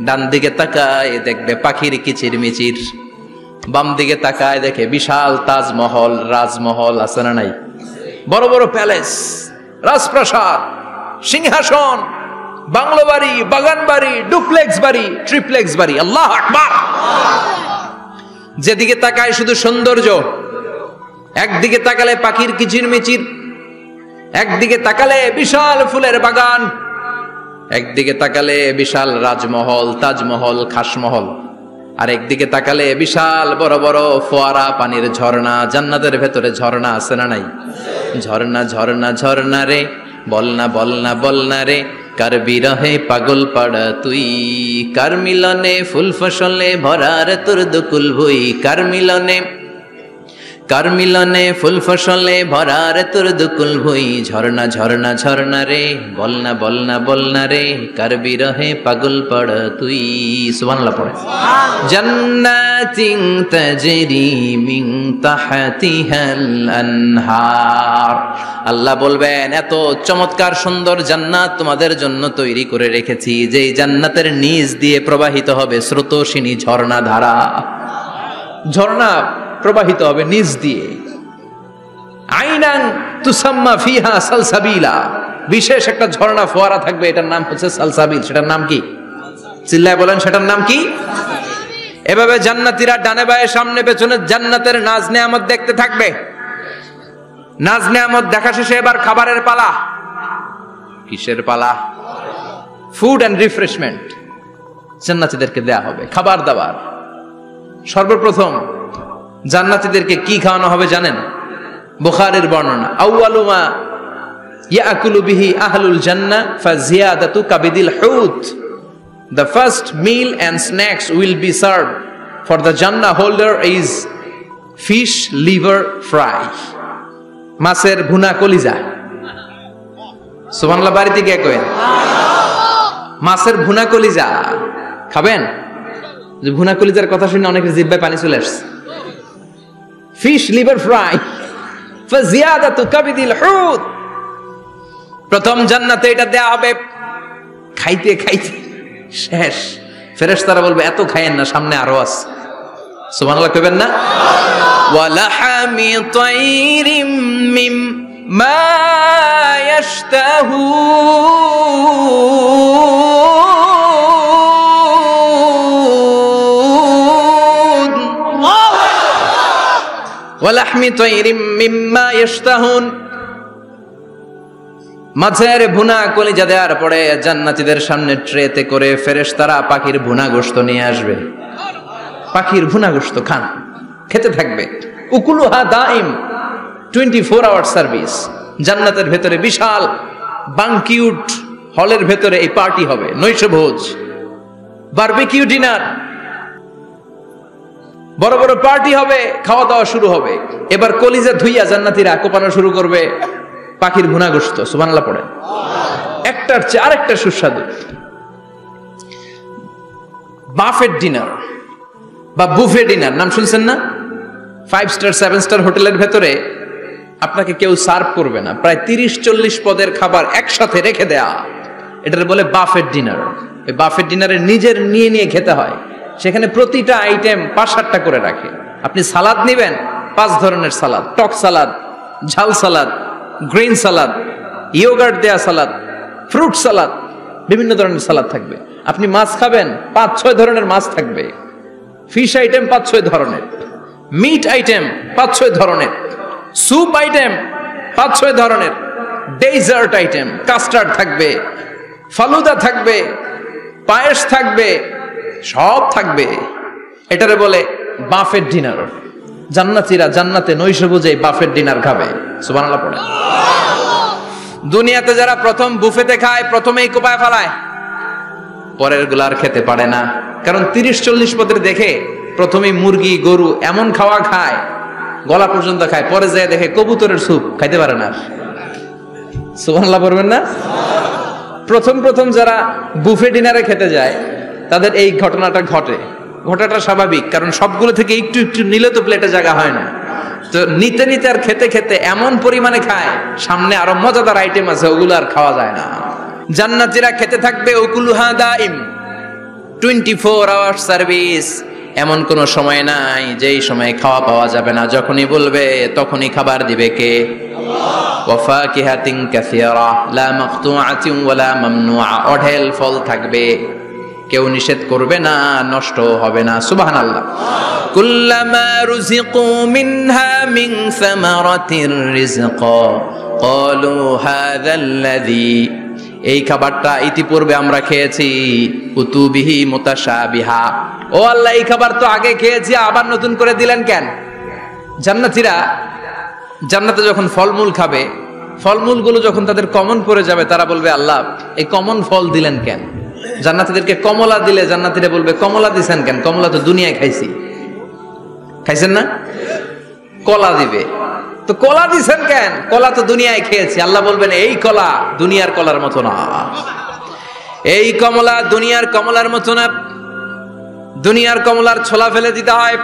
ডান দিকে তাকায় দেখবে পাখির কিচির মিচির, বাম দিকে তাকায় দেখে বিশাল তাজমহল, রাজমহল আছে না নাই? বড় বড় প্যালেস, রাজপ্রাসাদ, সিংহাসন, বাংলো বাড়ি, বাগান বাড়ি, ডুপ্লেক্স বাড়ি, ট্রিপ্লেক্স বাড়ি। আল্লাহু আকবার। যেদিকে তাকায় শুধু সৌন্দর্য। একদিকে তাকালে পাখির কিচিরমিচির, একদিকে তাকালে বিশাল ফুলের বাগান, একদিকে তাকালে বিশাল রাজমহল, তাজমহল, খাসমহল, আর একদিকে তাকালে বিশাল বড় বড় ফোয়ারা, পানির ঝর্ণা। জান্নাতের ভেতরে ঝর্ণা আছে না নাই? ঝর্ণা ঝর্ণা ঝর্ণা রে, বলনা বলনা বলনা রে, কার বিরহে পাগল পাড়া তুই, কার মিলনে ফুল ফসলে ভরার তোর দুকুল ভুই, কার মিলনে ফুল ফসলে ভরার তোর দুকুল ভুই। ঝর্ণা ঝর্ণা ঝর্ণা রে, বলনা বলনা বলনা রে, কার বিরহে পাগল পাড়া তুই। সুবহানাল্লাহ পড়ে। জান্নাতিন তাজরি মিন তাহতিহাল আনহার। আল্লাহ বলবেন, এত চমৎকার সুন্দর জান্নাত তোমাদের জন্য তৈরি করে রেখেছি, যেই জান্নাতের নিচ দিয়ে প্রবাহিত হবে স্রোতস্বিনী ঝর্ণা ধারা। ঝর্ণা প্রবাহিত হবে নিচ দিয়ে। আইনান তুসাম্মা ফিহা সালসাবিলা, বিশেষ একটা ঝর্ণা ফোয়ারা থাকবে, এটার নাম হচ্ছে সালসাবিল। সেটার নাম কি? চিল্লায় বলেন, সেটার নাম কি? এভাবে জান্নাতীরা ডানে বায়ে সামনে পেছনে জান্নাতের নাজ নেয়ামত দেখতে থাকবে। নাজ নেয়ামত দেখা শেষে এবার খাবারের পালা। কিসের পালা? ফুড এন্ড রিফ্রেশমেন্ট জান্নাতীদেরকে দেয়া হবে, খাবার দাবার। সর্বপ্রথম জান্নাতীদেরকে কি খাওয়ানো হবে জানেন? বুখারীর বর্ণনা, আউয়ালু মা ইয়াকুলু বিহি আহলুল জান্নাহ ফাজিয়াদাতু কাবিদিল হুত। The first meal and snacks will be served for the Jannah holder is fish liver fry, মাছের ভুনা কলিজা। সুবহানাল্লাহ, বাড়িতে কে করেন? মাছের ভুনা কলিজা খাবেন? যে ভুনা কলিজার কথা শুনে অনেকের জিহ্বায় পানি চলে আসছে। ফিশ লিভার ফ্রাই ফাজিয়াদাতু কাবিদিল হুত। প্রথম জান্নাতে এটা দেয়া হবে। খাইতে খাইতে শেষ। ফেরেশতারা বলবে, এত খায়েন না, সামনে আরো আছে। সুবহানাল্লাহ কইবেন না? ওয়া লাহামি তাইরিম মিম্মা ইয়াশতাহুন, ওয়া লাহমি তাইরিম মিম্মা ইয়াশতাহুন। মাছের ভুনা কলিজা দেওয়ার পরে জান্নাতীদের সামনে ট্রেতে করে ফেরেশতারা পাখির ভুনা গোশত নিয়ে আসবে। পাখির ভুনা গোশত খান, খেতে থাকবে। উকুলুহা দাইম, 24 আওয়ার সার্ভিস। জান্নাতের ভেতরে বিশাল বানকিউট হলের ভেতরে এই পার্টি হবে, নৈশভোজ, বারবিকিউ ডিনার, বড় বড় পার্টি হবে, খাওয়া দাওয়া শুরু হবে। এবার কলিজা ধুইয়া জান্নাতীরা কোপানো শুরু করবে পাখির ভুনা গোশত। সুবহানাল্লাহ পড়ে। একটার চেয়ে আরেকটা সুস্বাদু। বাফেট ডিনার বা বুফে ডিনার নাম শুনছেন না? 5 স্টার 7 স্টার হোটেলের ভেতরে আপনাকে কেউ সার্ভ করবে না, প্রায় 30-40 পদের খাবার একসাথে রেখে দেয়া, এটার বলে বাফেট ডিনার। এই বাফেট ডিনারে নিজের নিয়ে নিয়ে খেতে হয়। সেখানে প্রতিটা আইটেম 5-7টা করে রাখে। আপনি সালাদ নেবেন, 5 ধরনের সালাদ, টক সালাদ, ঝাল সালাদ, গ্রিন সালাদ, ইয়োগার্ট দেয়া সালাদ, ফ্রুট সালাদ, বিভিন্ন ধরনের সালাদ থাকবে। আপনি মাছ খাবেন, 5-6 ধরনের মাছ থাকবে। ফিশ আইটেম 5-6 ধরনের, মিট আইটেম 5-6 ধরনের, স্যুপ আইটেম 5-6 ধরনের, ডেজার্ট আইটেম, কাস্টার্ড থাকবে, ফালুদা থাকবে, পায়েস থাকবে, সব থাকবে। এটারে বলে বাফেট ডিনার। জান্নাতীরা জান্নাতে নৈশভোজে বাফেট ডিনার খাবে। সুবহানাল্লাহ পড়ে। দুনিয়াতে যারা প্রথম বুফেতে খায়, প্রথমেই কোপায় ফেলায়, পরের গুলা আর খেতে পারে না। কারণ 30-40 পদের দেখে প্রথমেই মুরগি, গরু এমন খাওয়া খায়, গলা পর্যন্ত খায়, পরে যায় দেখে কবুতরের স্যুপ, খাইতে পারে না। সুবহানাল্লাহ পড়বেন না? প্রথম যারা বুফে ডিনারে খেতে যায় তাদের এই ঘটনাটা ঘটে। ঘটাটা স্বাভাবিক, কারণ সবগুলো থেকে একটু একটু নিলে তো প্লেটে জায়গা হয় না। তো নিতে নিতে আর খেতে খেতে এমন পরিমাণে খায়, সামনে আরো মজাদার আইটেম আছে, ওগুলো আর খাওয়া যায় না। জান্নাতীরা খেতে থাকবে উকুলুহা দাইম, 24 আওয়ার সার্ভিস। এমন কোনো সময় নাই যেই সময় খাওয়া পাওয়া যাবে না, যখনই বলবে তখনই খাবার দিবে কে? ওয়াফাকিহাতিন কাসীরা লা মাকতুআতিন ওয়ালা মামনুআ, অঢেল ফল থাকবে, কেউ নিষেধ করবে না, নষ্ট হবে না। সুবহানাল্লাহ। কুল্লামা রুজিকু মিনহা মিন সামারাতির রিজকা ক্বালু হাযাল্লাযী, এই খাবারটা ইতিপূর্বে আমরা খেয়েছি, কুতুবিহি মুতাশাবিহা, ও আল্লাহ এই খাবার তো আগে খেয়েছি, আবার নতুন করে দিলেন কেন? জান্নাতীরা জান্নাতে যখন ফলমূল খাবে, ফলমূলগুলো যখন তাদের কমন পড়ে যাবে, তারা বলবে আল্লাহ এই কমন ফল দিলেন কেন? জান্নাতীদেরকে কমলা দিলে জান্নাতীরা বলবে কমলা দিছেন কেন? কমলা তো দুনিয়ায় খাইছি। খাইছেন না? কলা দিবে, তো কলা দিছেন কেন? কলা তো দুনিয়ায় খেয়েছি। আল্লাহ বলবেন এই কলা দুনিয়ার কলার মতো না, এই কমলা দুনিয়ার কমলার মতো না। দুনিয়ার কমলার ছোলা ফেলে দিতে হয়,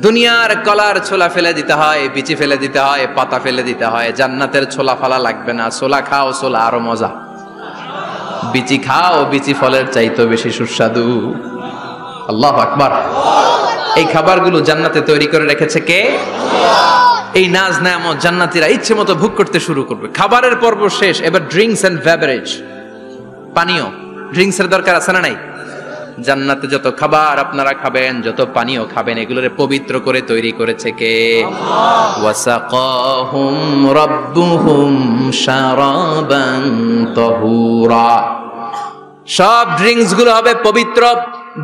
দুনিয়ার কলার ছোলা ফেলে দিতে হয়, বিচি ফেলে দিতে হয়, পাতা ফেলে দিতে হয়। জান্নাতের ছোলা ফালা লাগবে না, ছোলা খাও, ছোলা আরো মজা। বিচি খাও, বিচি ফলের চাইতো বেশি সুস্বাদু। আল্লাহু আকবার। এই খাবারগুলো জান্নাতে তৈরি করে রেখেছে কে? এই নাজ নেয়ামত জান্নাতীরা ইচ্ছে মতো ভোগ করতে শুরু করবে। খাবারের পর্ব শেষ, এবার ড্রিঙ্কস এন্ড বেভারেজ, পানীয়। ড্রিঙ্কস এর দরকার আছে না নাই? জান্নাতে যত খাবার আপনারা খাবেন, যত পানীয় খাবেন, এগুলোরে পবিত্র করে তৈরি করেছে কে? ওয়াসাকাহুম রাব্বুহুম শারাবান তাহুরা। সব ড্রিঙ্কস গুলো হবে পবিত্র।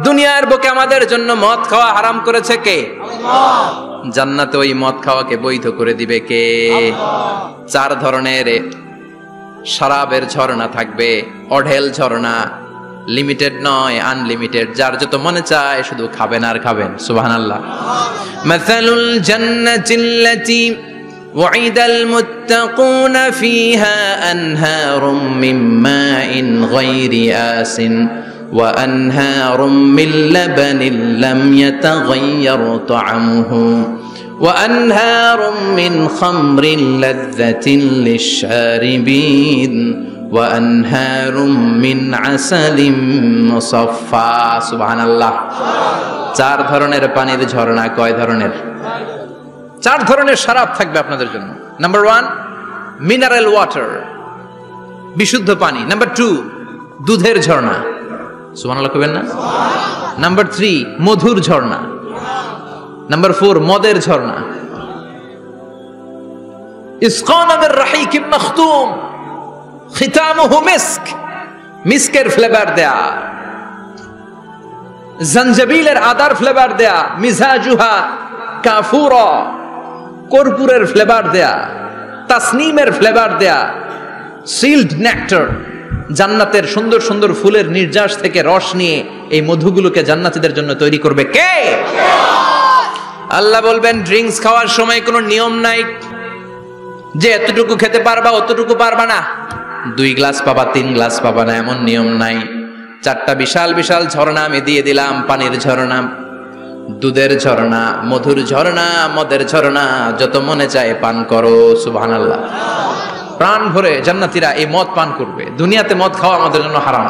দুনিয়ার বুকে আমাদের জন্য মদ খাওয়া হারাম করেছে কে? আল্লাহ। জান্নাতে ওই মদ খাওয়াকে বৈধ করে দিবে কে? আল্লাহ। 4 ধরনের শরাবের ঝর্ণা থাকবে, অঢেল ঝর্ণা, লিমিটেড নয়, আনলিমিটেড। যার যত মনে চায় শুধু খাবেন আর খাবেন। সুবহানাল্লাহ। মাসালুল জান্নাতিল্লাতী ওয়াইদাল মুত্তাকুনা ফিহা আনহারুম মিন মাইন গায়রি আসিন ওয়া আনহারুম মিন লাবানিন লাম ইয়াতাগায়্যার তা'আমুহু ওয়া আনহারুম মিন খামরিন লাযযাতিন লিশ-শারিবিন وأنهار من عسل مصفى سبحان الله 4 ধরনের পানির ঝর্ণা। কয় ধরনের? 4 ধরনের শরাব থাকবে আপনাদের জন্য। নাম্বার 1 মিনারেল ওয়াটার, বিশুদ্ধ পানি। নাম্বার 2 দুধের ঝর্ণা। সুবহানাল্লাহ কইবেন না? নাম্বার 3 মধুর ঝর্ণা। নাম্বার 4 মদের ঝর্ণা। ইসকানা বির রাহিকিম মাখতুম খিতামুহু মিস্ক, মিস্কের ফ্লেভার দেয়া, জঞ্জাবিলের আদার ফ্লেভার দেয়া, মিজাজুহা কাফুরা, কর্পূরের ফ্লেভার দেয়া, তাসনিমের ফ্লেভার দেয়া, সিল্ড নেক্টার। জান্নাতের সুন্দর সুন্দর ফুলের নির্যাস থেকে রস নিয়ে এই মধুগুলোকে জান্নাতীদের জন্য তৈরি করবে কে? আল্লাহ বলবেন ড্রিঙ্কস খাওয়ার সময় কোনো নিয়ম নাই যে এতটুকু খেতে পারবা অতটুকু পারবা না, 2 গ্লাস পাবা 3 গ্লাস পাবা না, এমন নিয়ম নাই। 4টা বিশাল বিশাল ঝর্ণা আমি দিয়ে দিলাম, পানির ঝর্ণা, দুধের ঝর্ণা, মধুর ঝর্ণা, মদের ঝর্ণা, যত মনে চায় পান করো। সুবহানাল্লাহ। প্রাণ ভরে জান্নাতীরা এই মদ পান করবে। দুনিয়াতে মদ খাওয়া আমাদের জন্য হারাম।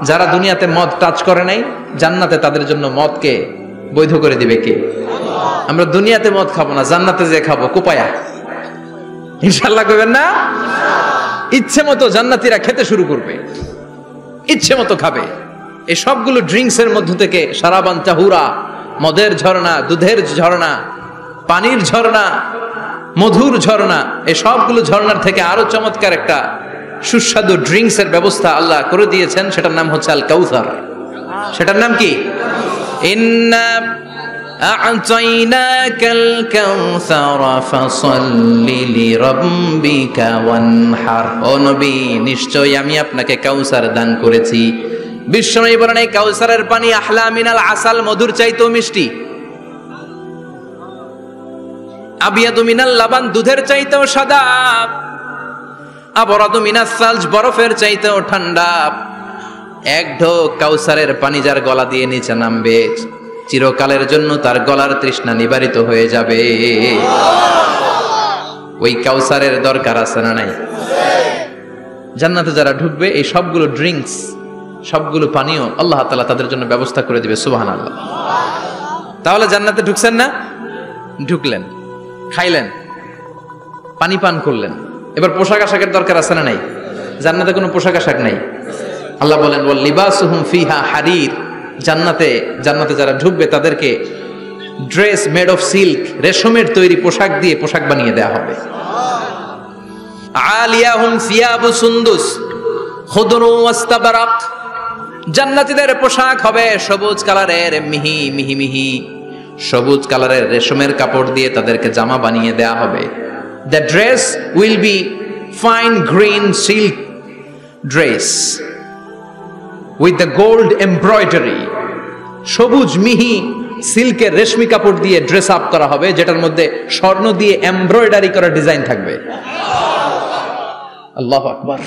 যারা দুনিয়াতে মদ টাচ করে নাই, জান্নাতে তাদের জন্য মদকে বৈধ করে দিবে কে? আমরা দুনিয়াতে মদ খাবো না, জান্নাতে যে খাবো কোপায়া। ইনশাআল্লাহ কইবেন না? ইচ্ছে মতো জান্নাতীরা খেতে শুরু করবে, ইচ্ছে মতো খাবে। এই সবগুলো ড্রিঙ্কস এর মধ্য থেকে শারাবান তাহুরা, মদের ঝর্ণা, দুধের ঝর্ণা, পানির ঝর্ণা, মধুর ঝর্ণা, এই সবগুলো ঝর্ণার থেকে আরো চমৎকার একটা সুস্বাদু ড্রিঙ্কস এর ব্যবস্থা আল্লাহ করে দিয়েছেন। সেটার নাম হচ্ছে আল কাউসার। সেটার নাম কি? ইন্না আ'তাইনাকাল কাউসার ফাসাল্লি লিরাব্বিকা ওয়ানহার। ও নবী, নিশ্চয়ই আমি আপনাকে কাউসার দান করেছি। বিশ্বনবী বলেন এই কাউসারের পানি আহলা মিনাল আসাল, মধুর চাইতেও মিষ্টি। আবিয়াদু মিনাল লাবান, দুধের চাইতেও সাদা। আবরাদু মিনাস সালজ, বরফের চাইতেও ঠান্ডা। এক ঢোক কাউসারের পানি যার গলা দিয়ে নিচে নামবে, চিরকালের জন্য তার গলার তৃষ্ণা নিবারিত হয়ে যাবে। ওই কাউসারের দরকার আছে না নাই? জান্নাতে যারা ঢুকবে এই সবগুলো ড্রিঙ্কস, সবগুলো পানীয় আল্লাহ তাআলা তাদের জন্য ব্যবস্থা করে দিবে। সুবহানাল্লাহ। তাহলে জান্নাতে ঢুকছেন না? ঢুকলেন, খাইলেন, পানি পান করলেন, এবার পোশাক আশাকের দরকার আছে না নাই? জান্নাতে কোনো পোশাক আশাক নাই। আল্লাহ বলেন ওয়াল লিবাসুহুম ফিহা হারির, জান্নাতে যারা ঢুকবে তাদেরকে ড্রেস মেড অফ সিল্ক, রেশমের তৈরি পোশাক দিয়ে পোশাক বানিয়ে দেওয়া হবে। আলিয়াহুম সিয়াবু সুন্দুস খুদরু ওয়াস্তাবরাক, জান্নাতীদের পোশাক হবে সবুজ কালারের, মিহি মিহি মিহি সবুজ কালারের রেশমের কাপড় দিয়ে তাদেরকে জামা বানিয়ে দেওয়া হবে। The dress will be fine green silk dress with the gold embroidery, সবুজ মিহি সিল্কের রেশমি কাপড় দিয়ে ড্রেস আপ করা হবে, যেটার মধ্যে স্বর্ণ দিয়ে এমব্রয়ডারি করা ডিজাইন থাকবে। আল্লাহু আকবার।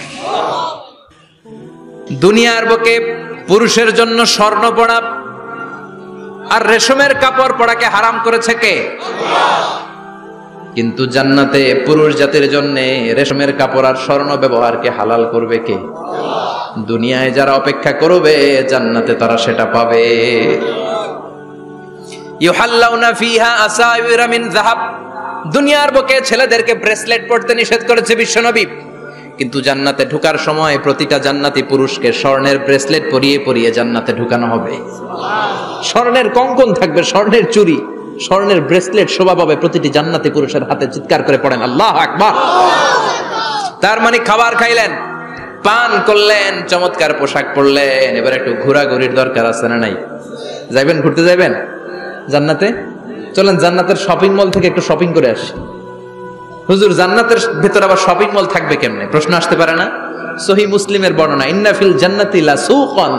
দুনিয়ার বুকে পুরুষের জন্য স্বর্ণ পরা আর রেশমের কাপড় পরাকে হারাম করেছে কে? কিন্তু জান্নাতে পুরুষ জাতির জন্য রেশমের কাপড় আর স্বর্ণ ব্যবহারকে হালাল করবে কে? দুনিয়ায় যারা অপেক্ষা করবে জান্নাতে তারা সেটা পাবে। ইউহাল্লাউনা ফিহা আসাইরা মিন যাহাব, দুনিয়ার বুকে ছেলেদেরকে ব্রেসলেট পরতে নিষেধ করেছে বিশ্বনবী, কিন্তু জান্নাতে ঢোকার সময় প্রতিটা জান্নাতি পুরুষকে স্বর্ণের ব্রেসলেট পরিয়ে পরিয়ে জান্নাতে ঢুকানো হবে। স্বর্ণের কঙ্কন থাকবে, স্বর্ণের চুড়ি, স্বর্ণের ব্রেসলেট শোভা পাবে প্রতিটি জান্নাতি পুরুষের হাতে। চিৎকার করে পড়েন আল্লাহু আকবার। তার মানে খাবার খাইলেন, পান করলেন, চমৎকার পোশাক পরলেন, এবার একটু ঘোরাঘুরির দরকার আছে না নাই? যাইবেন, ঘুরতে যাইবেন জান্নাতে? চলেন জান্নাতের শপিং মল থেকে একটু শপিং করে আসি। হুজুর জান্নাতের ভেতর আবার শপিং মল থাকবে কেমনে? প্রশ্ন আসতে পারে না? সহিহ মুসলিমের বর্ণনা, ইন্না ফিল জান্নাতি লা সুকান,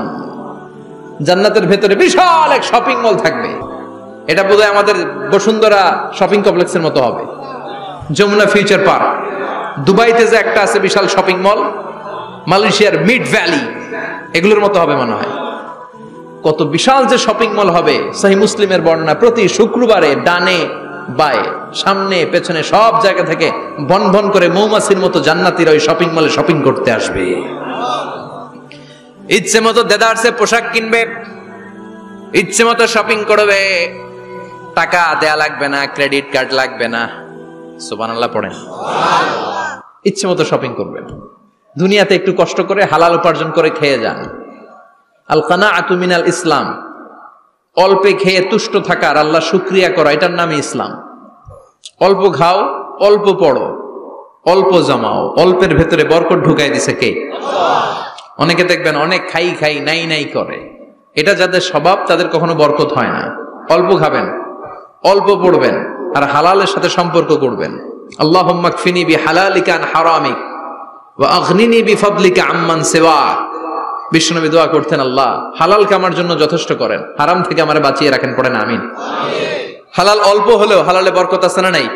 জান্নাতের ভেতরে বিশাল এক শপিং মল থাকবে। এটা বোধহয় আমাদের বসুন্ধরা শপিং কমপ্লেক্সের মতো হবে, যমুনা ফিউচার পার্ক। দুবাইতে যে একটা আছে বিশাল শপিং মল, মালয়েশিয়ার মিড ভ্যালি, এগুলোর মতো হবে মনে হয়। কত বিশাল যে শপিং মল হবে। সহিহ মুসলিমের বর্ণনা, প্রতি শুক্রবারে ডানে বায়ে সামনে পেছনে সব জায়গা থেকে বন বন করে মৌমাছির মতো জান্নাতীরা ওই শপিং মলে শপিং করতে আসবে। ইচ্ছে মতো দেদারসে পোশাক কিনবে, ইচ্ছে মতো শপিং করবে, টাকা দেয়া লাগবে না, ক্রেডিট কার্ড লাগবে না। সুবহানাল্লাহ পড়েন। ইচ্ছে মতো শপিং করবেন। দুনিয়াতে একটু কষ্ট করে হালাল উপার্জন করে খেয়ে যান। আল কানাআতু মিনাল ইসলাম, অল্পে খেয়ে তুষ্ট থাকা আর আল্লাহ শুকরিয়া করা, এটার নামই ইসলাম। অল্প খাও, অল্প পড়ো, অল্প জমাও, অল্পের ভেতরে বরকত ঢুকাই দিছে কে? অনেকে দেখবেন অনেক খাই খাই নাই নাই করে, এটা যাদের স্বভাব তাদের কখনো বরকত হয় না। অল্প খাবেন, অল্প পড়বেন আর হালালের সাথে সম্পর্ক করবেন। আল্লাহুম্মা কফিনি বিহালালিকা আন হারামিক ওয়া আগনিনি বিফাদলিকা আম্মান সিওয়াক। বিশ্বনবী দোয়া করতেন, আল্লাহ হালালকে আমার জন্য যথেষ্ট করেন, হারাম থেকে আমারে বাঁচিয়ে রাখেন। পড়েন আমিন। হালাল অল্প হলেও হালালে বরকত আছে না নাই?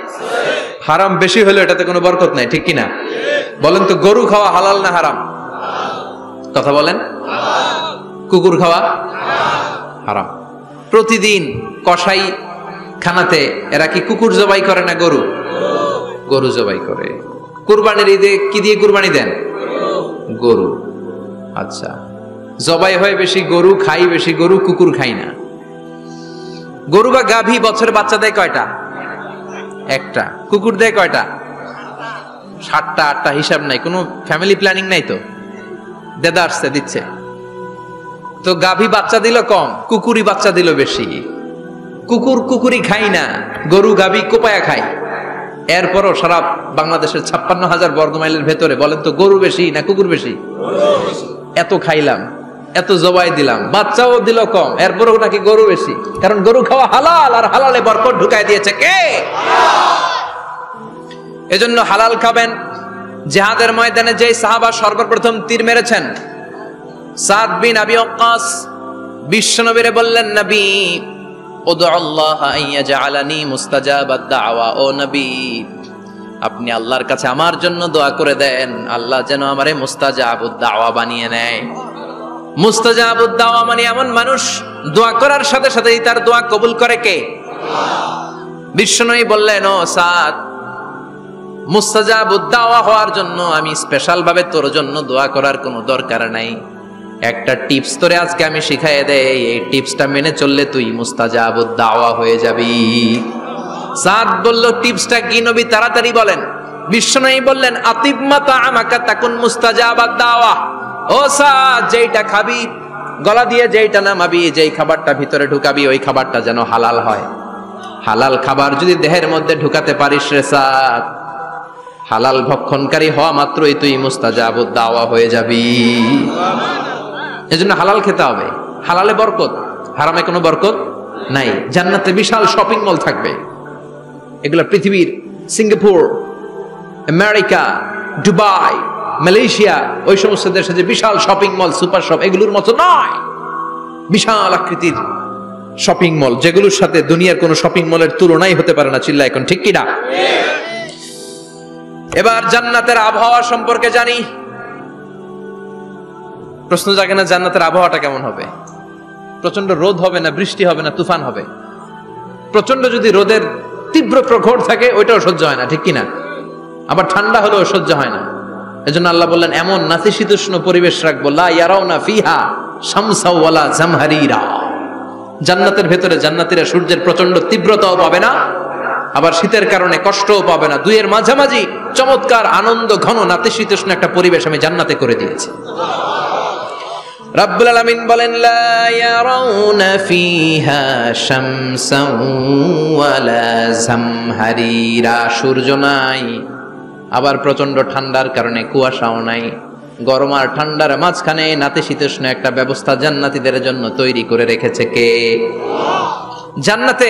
হারাম বেশি হলেও এটাতে কোনো বরকত নাই, ঠিক কিনা? বলেন তো, গরু খাওয়া হালাল না হারাম? কথা বলেন। কুকুর খাওয়া হারাম। প্রতিদিন কসাই খানাতে এরা কি কুকুর জবাই করে না গরু? গরু জবাই করে। কুরবানির ঈদে কি দিয়ে কুরবানি দেন? গরু। আচ্ছা, জবাই হয় বেশি গরু, খাই বেশি গরু, কুকুর খাই না। গরু বা গাভী বছরে বাচ্চা দেয় কয়টা? একটা। কুকুর দেয় কয়টা? 7টা 8টা, হিসাব নাই, কোনো ফ্যামিলি প্ল্যানিং নাই তো, দেদারসে দিচ্ছে। তো গাভী বাচ্চা দিল কম, কুকুরি বাচ্চা দিল বেশি। কুকুরি খাই না, গরু গাভী কোপায়া খাই। এরপরও সারা বাংলাদেশের 56,000 বর্গমাইলের ভেতরে বলেন তো, গরু বেশি না কুকুর বেশি? এত খাইলাম, এত জবাই দিলাম, বাচ্চাও দিল কম, এরপরও নাকি গরু বেশি। কারণ গরু খাওয়া হালাল, আর হালালে বরকত ঢুকাই দিয়েছে কে? এজন্য হালাল খাবেন। জিহাদের ময়দানে যে সাহাবা সর্বপ্রথম তীর মেরেছেন, সাদ বিন আবি ওয়াক্কাস, বিশ্বনবীরে বললেন, নবী উদু আল্লাহ আইয়াজআলানি মুস্তাজাবাদ দাওয়া। ও নবী, আপনি আল্লাহর কাছে আমার জন্য দোয়া করে দেন, আল্লাহ যেন আমারে মুস্তাজাবুদ দাওয়া বানিয়ে নেয়। মুস্তাজাবুদ দাওয়া মানে এমন মানুষ দোয়া করার সাথে সাথেই তার দোয়া কবুল করে কে? বিশ্বনবী বললেন, ও সাদ, মুস্তাজাবুদ দাওয়া হওয়ার জন্য আমি স্পেশাল ভাবে তোর জন্য দোয়া করার কোনো দরকার নাই। একটা টিপস তোরে আজকে আমি শিখাইয়ে দেই, এই টিপসটা মেনে চললে তুই মুস্তাজাবুদ দাওয়া হয়ে যাবি। সাদ বলল, টিপসটা কি নবী? তাড়াতাড়ি বলেন। বিশ্বনবী বললেন, আতিব মাতা আমাকা তাকুন মুস্তাজাবাদ দাওয়া। ও সাদ, যেইটা খাবি, গলা দিয়ে যেইটা নামাবি, যেই খাবারটা ভিতরে ঢুকাবি, ওই খাবারটা যেন হালাল হয়। হালাল খাবার যদি দেহের মধ্যে ঢুকাতে পারিস রে সাদ, হালাল ভক্ষণকারী হওয়া মাত্রই তুই মুস্তাজাবুদ দাওয়া হয়ে যাবি। এজন্য হালাল খেতে হবে। হালালে বরকত, হারামে কোনো বরকত নাই। জান্নাতে বিশাল শপিং মল থাকবে, এগুলো পৃথিবীর সিঙ্গাপুর, আমেরিকা, দুবাই, মালয়েশিয়া, ওই সমস্ত দেশে যে বিশাল শপিং মল, সুপার শপ, এগুলোর মতো নয়। বিশাল আকৃতির শপিং মল, যেগুলোর সাথে দুনিয়ার কোনো শপিং মলের তুলনাই হতে পারে না। চিল্লা এখন ঠিক কিনা? এবার জান্নাতের আবহাওয়া সম্পর্কে জানি। প্রশ্ন জাগে না, জান্নাতের আবহাওয়াটা কেমন হবে? প্রচন্ড রোদ হবে না, বৃষ্টি হবে না, তুফান হবে? প্রচন্ড যদি রোদের তীব্র প্রখর থাকে, ওইটাও সহ্য হয় না, ঠিক কিনা? আবার ঠান্ডা হলেও সহ্য হয় না। এজন্য আল্লাহ বললেন, এমন নাতিশীতোষ্ণ পরিবেশ রাখবো, লা ইয়ারাউনা ফিহা শামসা ওয়ালা জামহারিরা। জান্নাতের ভেতরে জান্নাতীরা সূর্যের প্রচন্ড তীব্রতাও পাবে না, আবার শীতের কারণে কষ্টও পাবে না। দুইয়ের মাঝামাঝি চমৎকার আনন্দ ঘন নাতিশীতোষ্ণ একটা পরিবেশ আমি জান্নাতে করে দিয়েছি। রাব্বুল আলামিন বলেন, লা ইয়ারাউনা ফিহা শামসান ওয়ালা জামহারিরা। সূর্য নাই, আবার প্রচন্ড ঠান্ডার কারণে কুয়াশাও নাই। গরম আর ঠান্ডার মাঝখানে নাতিশীতোষ্ণ একটা ব্যবস্থা জান্নাতীদের জন্য তৈরি করে রেখেছে কে? জান্নাতে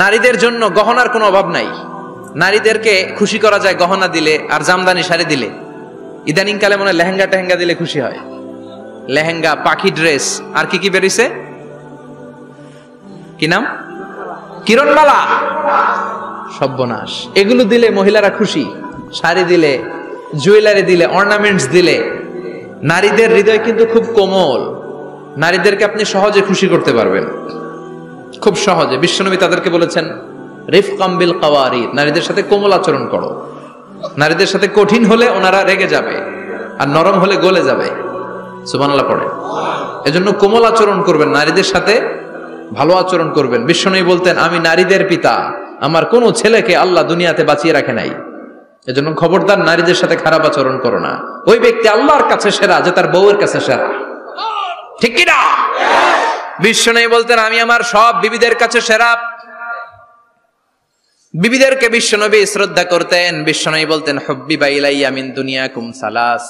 নারীদের জন্য গহনার কোনো অভাব নাই। নারীদেরকে খুশি করা যায় গহনা দিলে আর জামদানি শাড়ি দিলে। ইদানিং কালে মনে হয় লেহেঙ্গা টেহেঙ্গা দিলে খুশি হয়। লেহেঙ্গা, পাখি ড্রেস, আর কি কি বেরিয়েছে, কি নাম? কিরণমালা, সর্বনাশ। এগুলো দিলে মহিলারা খুশি। শাড়ি দিলে, জুয়েলারি দিলে, অর্নামেন্টস দিলে। নারীদের হৃদয় কিন্তু খুব কোমল। নারীদেরকে আপনি সহজে খুশি করতে পারবেন, খুব সহজে। বিশ্বনবী তাদেরকে বলেছেন, রিফকাম বিল কাওয়ারিদ, নারীদের সাথে কোমল আচরণ করো। নারীদের সাথে কঠিন হলে ওনারা রেগে যাবে, আর নরম হলে গলে যাবে। সুবহানাল্লাহ পড়ে। এজন্য কোমল আচরণ করবেন, নারীদের সাথে ভালো আচরণ করবেন। বিশ্বনবী বলতেন, আমি নারীদের পিতা, আমার কোনো ছেলেকে আল্লাহ দুনিয়াতে বাঁচিয়ে রাখে নাই। এজন্য খবরদার নারীদের সাথে খারাপ আচরণ করো না। ওই ব্যক্তি আল্লাহর কাছে সেরা যে তার বউয়ের কাছে সেরা, ঠিক কি না? বিশ্বনবী বলতেন, আমি আমার সব বিবিদের কাছে সেরা। বিবিদেরকে বিশ্বনবী শ্রদ্ধা করতেন। বিশ্বনবী বলতেন, হুব্বিবা ইলাইয়া মিন দুনিয়াকুম সালাস,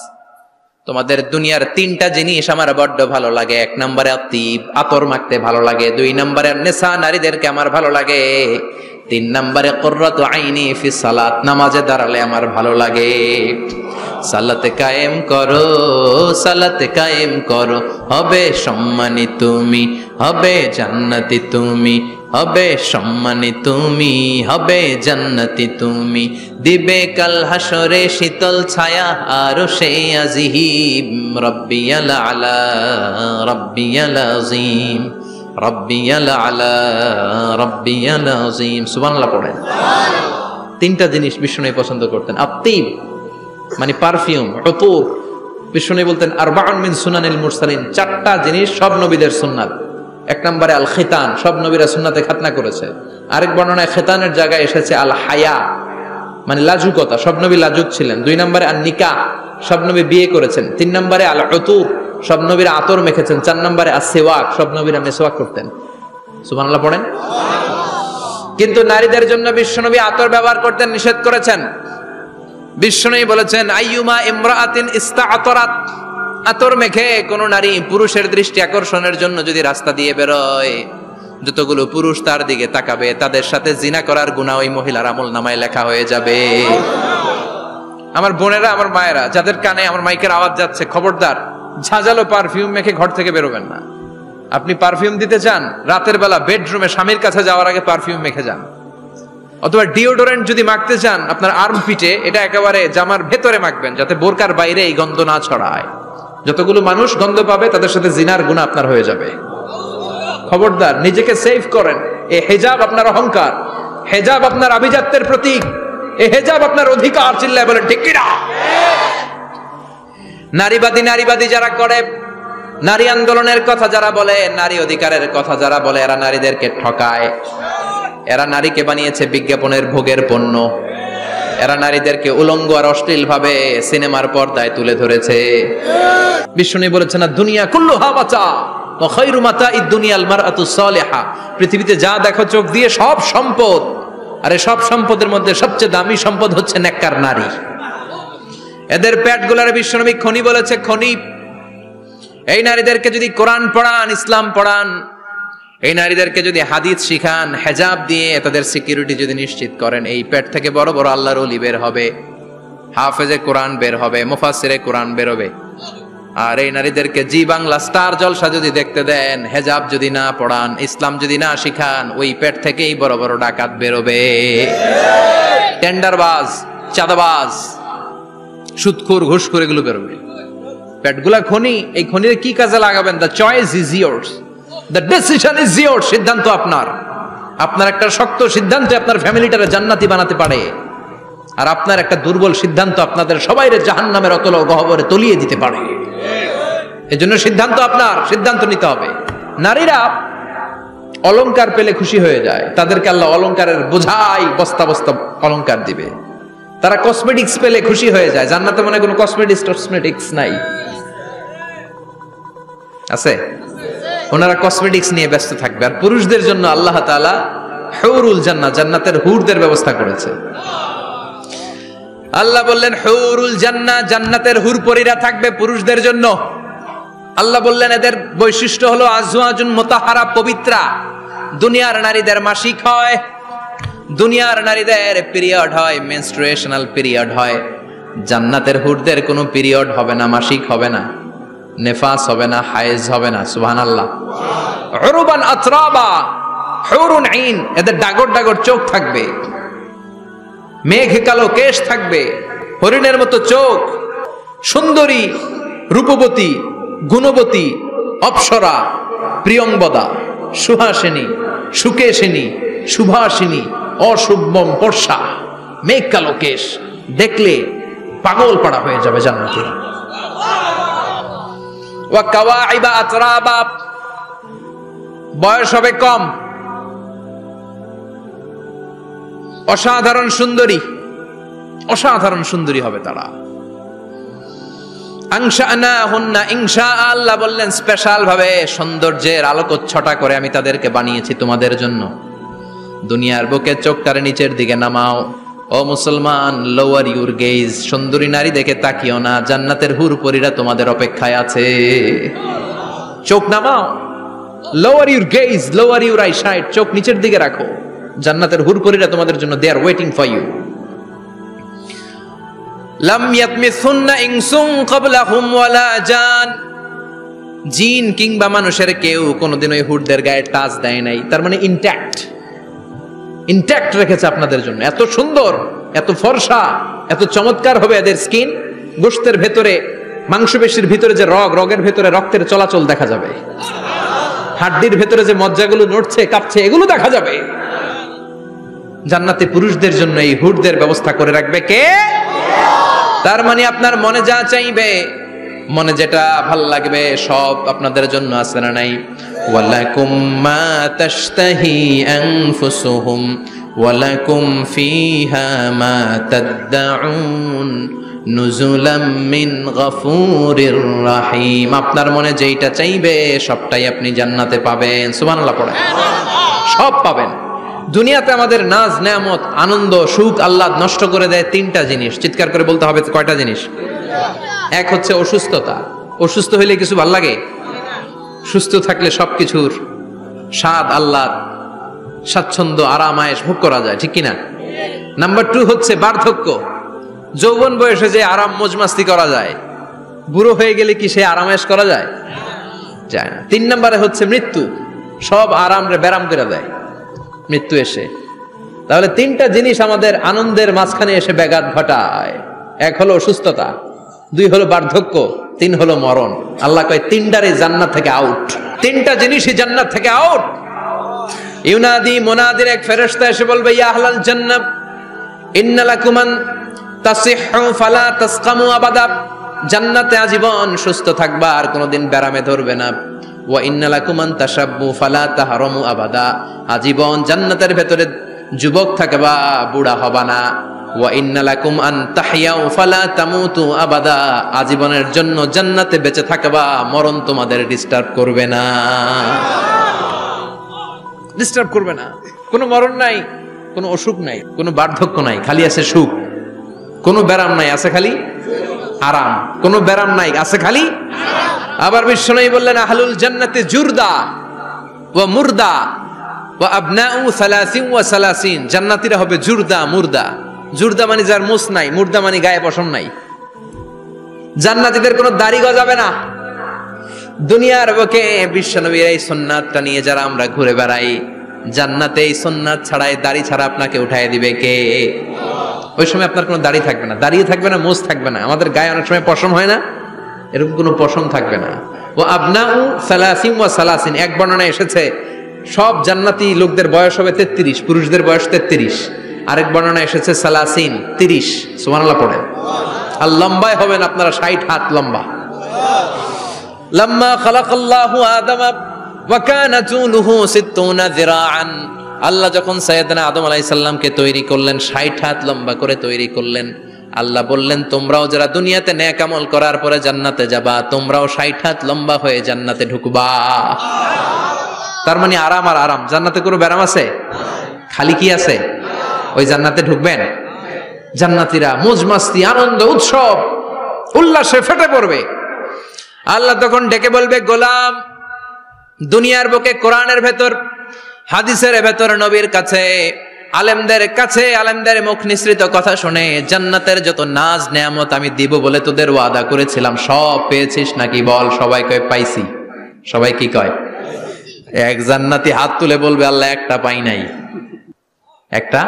তোমাদের দুনিয়ার তিনটা জিনিস আমার বড্ড ভালো লাগে। এক নম্বরে আতিব, আতর মাখতে ভালো লাগে। দুই নম্বরে নেশা, নারীদেরকে আমার ভালো লাগে। তিন নম্বরে কুররাতু আইনি ফি সালাত, নামাজে দাঁড়ালে আমার ভালো লাগে। সালাতে কায়েম করো, সালাতে কায়েম করো, হবে সম্মানী তুমি, হবে জান্নাতি তুমি, হবে সম্মানী তুমি, হবে জান্নাতি তুমি। দিবে কাল হাসরে শীতল ছায়া আরশে আজিম। রব্বিয়াল আলা, রব্বিয়াল আযীম, রব্বিয়াল আলা, রব্বিয়াল আযীম। সুবহানাল্লাহ পড়েন। তিনটা জিনিস বিষ্ণু পছন্দ করতেন। আতিব মানে পারফিউম, উতুর। বিষ্ণু বলতেন, আরবাউন মিন সুনানিল মুরসালিন, চারটা জিনিস সব নবীদের সুন্নাত। এক নম্বরে আল খিতান, সব নবীরা সুন্নাতে খাতনা করেছে। আরেক বর্ণনায় খিতানের জায়গায় এসেছে আল হায়া, মানে লাজুকতা, সব নবী লাজুক ছিলেন। দুই নম্বরে আল নিকাহ, সব নবী বিয়ে করেছেন। তিন নম্বরে আল উতুর, সব নবীরা আতর মেখেছেন। চার নম্বরে আসওয়াক, সব নবীরা মেসওয়াক করতেন। সুবহানাল্লাহ পড়েন। কিন্তু নারীদের জন্য বিশ্বনবী আতর ব্যবহার করতে নিষেধ করেছেন। বিশ্বনবী বলেছেন, আইয়ুমা ইমরাআতিন ইস্তাআতারাত, আতর মেখে কোন নারী পুরুষের দৃষ্টি আকর্ষণের জন্য যদি রাস্তা দিয়ে বেরোয়, যতগুলো পুরুষ তার দিকে তাকাবে, তাদের সাথে জিনা করার গুনাহ ওই মহিলার আমলনামায় লেখা হয়ে যাবে। আমার বোনেরা, আমার মায়েরা, যাদের কানে আমার মাইকের আওয়াজ যাচ্ছে, খবরদার ঝাঁঝালো পারফিউম মেখে ঘর থেকে বেরোবেন না। আপনি পারফিউম দিতে চান, রাতের বেলা বেডরুমে স্বামীর কাছে যাওয়ার আগে পারফিউম মেখে যান। অথবা ডিওডোরেন্ট যদি মাখতে চান, আপনার আর্ম পিটে এটা একেবারে জামার ভেতরে মাখবেন, যাতে বোরকার বাইরে এই গন্ধ না ছড়ায়। যতগুলো মানুষ গন্ধ পাবে, তাদের সাথে জিনার গুনাহ আপনার হয়ে যাবে। খবরদার, নিজেকে সেভ করেন। এই হিজাব আপনার অহংকার, হিজাব আপনার আভিজাত্যের প্রতীক, এই হিজাব আপনার অধিকার। চিল্লায় বলেন ঠিক কি না? নারীবাদী যারা করে, নারী আন্দোলনের কথা যারা বলে, নারী অধিকারের কথা যারা বলে, এরা নারীদেরকে ঠকায়। এরা নারীকে বানিয়েছে বিজ্ঞাপনের ভোগের পণ্য। এরা নারীদেরকে উলঙ্গ আর অশ্লীল ভাবে সিনেমার পর্দায় তুলে ধরেছে। বিষ্ণু বলেছেন, দুনিয়া কুল্লুহা মাতা ওয়া খায়রু মাতা'id দুনিয়াল মারআতু সালিহা। পৃথিবীতে যা দেখো চোখ দিয়ে সব সম্পদ, আর এই সব সম্পদের মধ্যে সবচেয়ে দামি সম্পদ হচ্ছে নেককার নারী। এদের পেটগুলার বিশ্বনবী খনি বলেছে, খনি। এই নারীদেরকে যদি কোরআন পড়ান, ইসলাম পড়ান, এই নারীদেরকে যদি হাদিস শিখান, হেজাব দিয়ে তাদের সিকিউরিটি যদি নিশ্চিত করেন, এই পেট থেকে বড় বড় আল্লাহর ওলি বের হবে, হাফেজে কোরআন বের হবে, মুফাসসিরে কোরআন বের হবে। আর এই নারীদেরকে জি বাংলা স্টার জলসা যদি দেখতে দেন, হেজাব যদি না পড়ান, ইসলাম যদি না শিখান, ওই পেট থেকেই বড় বড় ডাকাত বেরোবে, টেন্ডারবাজ, চাঁদাবাজ, সুদখোর, ঘুষখোর, এগুলো বেরোবে। পেটগুলা খনি। এই খনির কি কাজে লাগাবেন? The choice is years, the decision is years. সিদ্ধান্ত আপনার। আপনার একটা শক্ত সিদ্ধান্ত আপনার ফ্যামিলিটারে জান্নাতি বানাতে পারে, আর আপনার একটা দুর্বল সিদ্ধান্ত আপনাদের সবাইরে জাহান্নামের অতল গহ্বরে তলিয়ে দিতে পারে। এজন্য সিদ্ধান্ত আপনার, সিদ্ধান্ত নিতে হবে। নারীরা অলংকার পেলে খুশি হয়ে যায়, তাদেরকে আল্লাহ অলংকারের বোঝাই বস্তা বস্তা অলংকার দিবে। তারা কসমেটিক্স পেলে খুশি হয়ে যায়। জান্নাতে মনে কোনো কসমেটিক্স নাই, আছে? ওনারা কসমেটিক্স নিয়ে ব্যস্ত থাকবে। আর পুরুষদের জন্য আল্লাহ তাআলা হুরুল জান্নাহ, জান্নাতের হুরদের ব্যবস্থা করেছে। আল্লাহ বললেন হুরুল জান্নাহ, জান্নাতের হুর পরীরা থাকবে পুরুষদের জন্য। আল্লাহ বললেন এদের বৈশিষ্ট্য হলো আজওয়াজুন মুতাহহারা, পবিত্রা। দুনিয়ার নারীদের মাসিক হয়, দুনিয়ার নারীদের পিরিয়ড হয়, মেনস্ট্রুয়েশনাল পিরিয়ড হয়। জান্নাতের হুরদের কোনো পিরিয়ড হবে না, মাসিক হবে না, নেফাস হবে না, হায়েজ হবে না। সুবহানাল্লাহ। উরুবান আতরাবা, হুরুন আইন, এদের ডাগর ডাগর চোখ থাকবে, মেঘ কালো কেশ থাকবে, হরিণের মতো চোখ, সুন্দরী, রূপবতী, গুণবতী, অপ্সরা, প্রিয়ংবদা, সুহাসিনী, সুকেশিনী, সুভাষিনী, অশুভম পর্ষা, মেঘ কালো কেশ, দেখলে পাগল পাড়া হয়ে যাবে জান্নাতীরা। ওয়া কাওয়াইবা আতরাবা, বয়স হবে কম, অসাধারণ সুন্দরী, অসাধারণ সুন্দরী হবে তারা। আনশানাহুন্না ইনশা, আল্লাহ বললেন স্পেশাল ভাবে সৌন্দর্যের আলোকচ্ছটা করে আমি তাদেরকে বানিয়েছি তোমাদের জন্য। দুনিয়ার বুকে চোখটারে নিচের দিকে নামাও। ও মুসলমান, লোয়ার ইউর গেজ, সুন্দরী নারী দেখে তাকিও না, জান্নাতের হুর পরীরা তোমাদের অপেক্ষায় আছে। চোখ নামাও, lower your gauge, lower your eyesight, চোখ নিচের দিকে রাখো, জান্নাতের হুর পরীরা তোমাদের জন্য দে আর ওয়েটিং ফর ইউ। লাম ইয়াতমিসুন্না ইনসুন ক্বাবলাহুম ওয়ালা জান, জিন কিংবা মানুষের কেউ কোনোদিন ওই হুরদের গায়ে টাচ দেয় নাই। তার মানে ইনট্যাক্ট রেখেছে আপনাদের জন্য। এত সুন্দর, এত ফর্সা, এত চমৎকার হবে এদের স্কিন। গোশতের ভেতরে, মাংসপেশির ভিতরে যে রগের ভেতরে রক্তের চলাচল দেখা যাবে, হাড্ডির ভেতরে যে মজ্জাগুলো নড়ছে কাঁপছে এগুলো দেখা যাবে। জান্নাতে পুরুষদের জন্য এই হুরদের ব্যবস্থা করে রাখবে কে? তার মানে আপনার মনে যা চাইবে, মনে যেটা ভাল লাগবে সব আপনাদের জন্য আছে না নাই? ওয়ালাকুম মা তাশতাহি আনফুসুহুম ওয়ালাকুম ফিহা মা তাদউন নুজুলাম মিন গফুরির রহিম। আপনার মনে যেটা চাইবে সবটাই আপনি জান্নাতে পাবেন। সুবহানাল্লাহ পড়েন। সব পাবেন। দুনিয়াতে আমাদের নাজ নেয়ামত, আনন্দ, সুখ আল্লাহ নষ্ট করে দেয় তিনটা জিনিস। চিৎকার করে বলতে হবে কয়টা জিনিস? এক হচ্ছে অসুস্থতা। অসুস্থ হইলে কিছু ভাল লাগে? সুস্থ থাকলে সবকিছুর স্বাদ, আল্লাহর স্বাচ্ছন্দ্য, আরাম, আয়েশ ভোগ করা যায়, ঠিক কিনা? নাম্বার 2 হচ্ছে বার্ধক্য। যৌবন বয়সে যে আরাম মজমাস্তি করা যায়, বুড়ো হয়ে গেলে কি সে আরাম আয়েশ করা যায়? যায় না। 3 নম্বরে হচ্ছে মৃত্যু। সব আরাম রে ব্যারাম করে দেয় মৃত্যু এসে। তাহলে 3টা জিনিস আমাদের আনন্দের মাঝখানে এসে ব্যাঘাত ঘটায়। 1 হলো অসুস্থতা, 2 হলো বার্ধক্য, 3 হলো মরণ। আল্লাহ কয় 3টারই জান্নাত থেকে আউট। 3টা জিনিসই জান্নাত থেকে আউট। ইউনাদি, মুনাদির এক ফেরেশতা এসে বলবে, ইয়া আহলাল জান্নাহ ইন্না লাকুম আন তাসিহু ফালা তাসকামু আবাদা। জান্নাতে আজীবন সুস্থ থাকবা, আর কোনোদিন ব্যারামে ধরবে না। ওয়া ইন্না লাকুম আন তাশাব্বু ফালা তাহরামু আবাদা, আজীবন জান্নাতের ভেতরে যুবক থাকবা, বুড়া হবা না। ওয়া ইন্না লাকুম আন তাহইয়াউ ফালা তামুতু আবাদা, আজীবনের জন্য জান্নাতে বেঁচে থাকবা, মরণ তোমাদের ডিস্টার্ব করবে না, ডিস্টার্ব করবে না। কোনো মরণ নাই, কোনো অসুখ নাই, কোনো বার্ধক্য নাই, খালি আছে সুখ। কোনো ব্যারাম নাই, আছে খালি আরাম। কোনো ব্যারাম নাই, আছে খালি আবার বিশ্বনবী বললেন আহলুল জান্নাতে জুরদা ওয়া মুরদা ওয়া আবনাউ 30 ওয়া 30, জান্নাতীরা হবে জুরদা মুরদা। জুরদা মানে যার মুছ নাই, মুরদা মানে গায়ে পশম নাই। জান্নাতীদের কোনো দাড়ি গজাবে না। দুনিয়ার বুকে বিশ্বনবীর এই সুন্নাতটা নিয়ে যারা আমরা ঘুরে বেড়াই, জান্নাতে এই সুন্নাত ছাড়াই দাড়ি ছাড়া আপনাকে উঠায় দিবে কে? ওই সময় আপনার কোনো দাড়ি থাকবে না, দাড়িয়ে থাকবে না, মোজ থাকবে না। আমাদের গায়ে অনেক সময় পশম হয় না, এরকম কোনো পশম থাকবে না। ও আবনাউ 30 ওয়া 30, এক বর্ণনায় এসেছে সব জান্নাতি লোকদের বয়স হবে 33, পুরুষদের বয়স 33। আরেক বর্ণনায় এসেছে 30 সুবহানাল্লাহ পড়েন। আর লম্বায় হবেন আপনারা 60 হাত লম্বা। লাম্মা খালাকাল্লাহু আদামা ওয়া কানা তুলুহু 60 যিরাআন, আল্লাহ যখন সাইয়েদনা আদম আলাইহিস সালামকে তৈরি করলেন, 60 হাত লম্বা করে তৈরি করলেন। আল্লাহ বললেন তোমরাও যারা দুনিয়াতে নেক আমল করার পরে জান্নাতে যাবা, তোমরাও 60 হাত লম্বা হয়ে জান্নাতে ঢুকবা। তার মানে আরাম আর আরাম। জান্নাতে কোনো ব্যারাম আছে? খালি কি আছে? ওই জান্নাতে ঢুকবেন, জান্নাতীরা মौज মাস্তি আনন্দ উৎসব উল্লাসে ফেটে পড়বে। আল্লাহ তখন ডেকে বলবে গোলাম, দুনিয়ার বুকে কোরআনের ভেতর, হাদিসের ভেতর, নবীর কাছে, আলেমদের কাছে, আলেমদের মুখ নিঃসৃত কথা শুনে জান্নাতের যত নাজ নেয়ামত আমি দিব বলে তোদের ওয়াদা করেছিলাম, সব পেয়েছিস নাকি বল? সবাই কয় পাইছি। সবাই কি কয়? এক জান্নাতি হাত তুলে বলবে আল্লাহ একটা পাই নাই। একটা?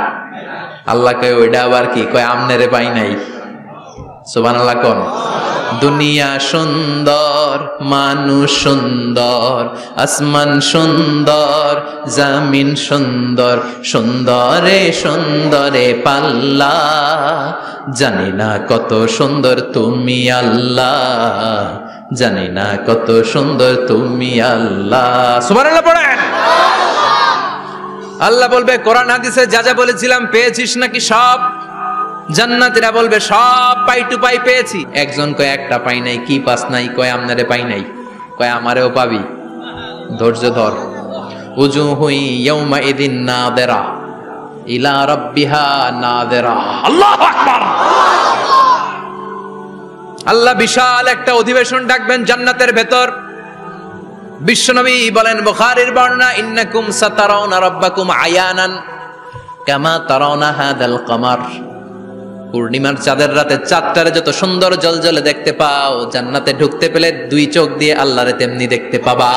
আল্লাহ কয় ওইটা আবার কি? কয় আমনেরে পাই নাই। সুবহানাল্লাহ কোন? দুনিয়া সুন্দর, মানুষ সুন্দর, আসমান সুন্দর, জমিন সুন্দর, সুন্দরে সুন্দরে পাল্লা, জানি না কত সুন্দর তুমি আল্লাহ, জানি না কত সুন্দর তুমি আল্লাহ। সুবহানাল্লাহ পড়েন। আল্লাহ বলবে কোরআন হাদিসে যা যা বলেছিলাম পেয়েছিস নাকি সব? জান্নাতীরা বলবে সব পাই টু পাই পেয়েছি। একজন কয় একটা পাই নাই। কি পাস নাই? কয় আমনারে পাই নাই। কয় আমারেও পাবি, ধৈর্য ধর। উজুহু ইয়াউমা ইদিন নাদিরা ইলা রাব্বিহা নাদিরা। আল্লাহু আকবার। আল্লাহ বিশাল একটা অধিবেশন ডাকবেন জান্নাতের ভেতর। বিশ্বনবী বলেন বুখারীর বর্ণনা, ইন্নাকুম সাতারাউনা রাব্বাকুম আয়ানান কামা তারাউনা হাদাল কমার। পূর্ণিমার চাঁদের রাতে চাঁদটারে যত সুন্দর জলজলে দেখতে পাও, জান্নাতে ঢুকতে পেলে দুই চোখ দিয়ে আল্লাহরে তেমনি দেখতে পাবা।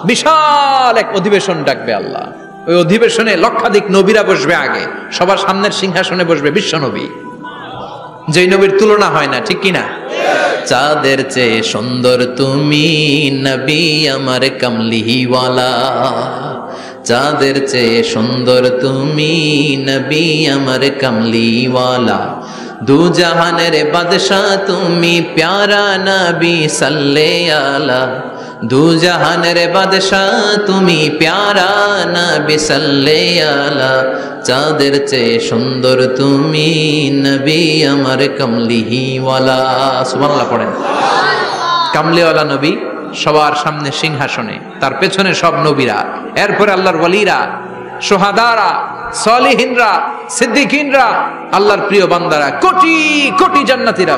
বিশাল এক অধিবেশন ডাকবে আল্লাহ। ওই অধিবেশনে লক্ষাধিক নবীরা বসবে। আগে সবার সামনের সিংহাসনে বসবে বিশ্বনবী, যেই নবীর তুলনা হয় না, ঠিক কিনা? চাঁদের চেয়ে সুন্দর তুমি নবী আমার কামলিওয়ালা, চাঁদের চেয়ে সুন্দর তুমি নবী আমার কামলিওয়ালা, দু জাহানের বাদশাহ তুমি প্যারা নবী সাল্লে আলা, দু জাহানের বাদশাহ তুমি প্যারা নবী সাল্লে আলা, চাঁদের চেয়ে সুন্দর তুমি নবী আমার কামলিওয়ালা। সুবহানাল্লাহ পড়েন। কামলিওয়ালা নবী সবার সামনে সিংহাসনে, তার পেছনে সব নবীরা, এরপরে আল্লাহর ওয়ালিরা, শুহাদারা, সালিহিনরা, সিদ্দিকিনরা, আল্লাহর প্রিয় বান্দারা, কোটি কোটি জান্নাতীরা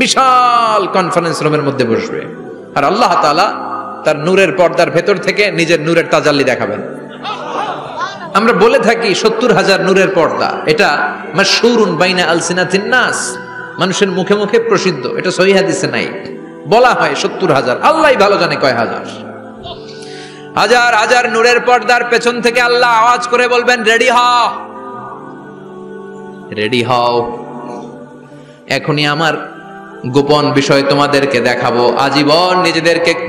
বিশাল কনফারেন্স রুমের মধ্যে বসবে। আর আল্লাহ তাআলা তার নূরের পর্দার ভেতর থেকে নিজের নূরের তাজাল্লি দেখাবেন। আমরা বলে থাকি 70,000 নূরের পর্দা, এটা মাশহুরুন বাইনা আলসিনাতিন নাস, মানুষের মুখে মুখে প্রসিদ্ধ। এটা সহিহ হাদিসে নাই, বলা হয় 70,000, আল্লাহই ভালো জানে কয় হাজার। হাজার হাজার নূরের পর্দার পেছন থেকে আল্লাহ আওয়াজ করে বলবেন রেডি হও, রেডি হও, এখনই আমার গোপন বিষয় তোমাদেরকে দেখাবো। আজীবন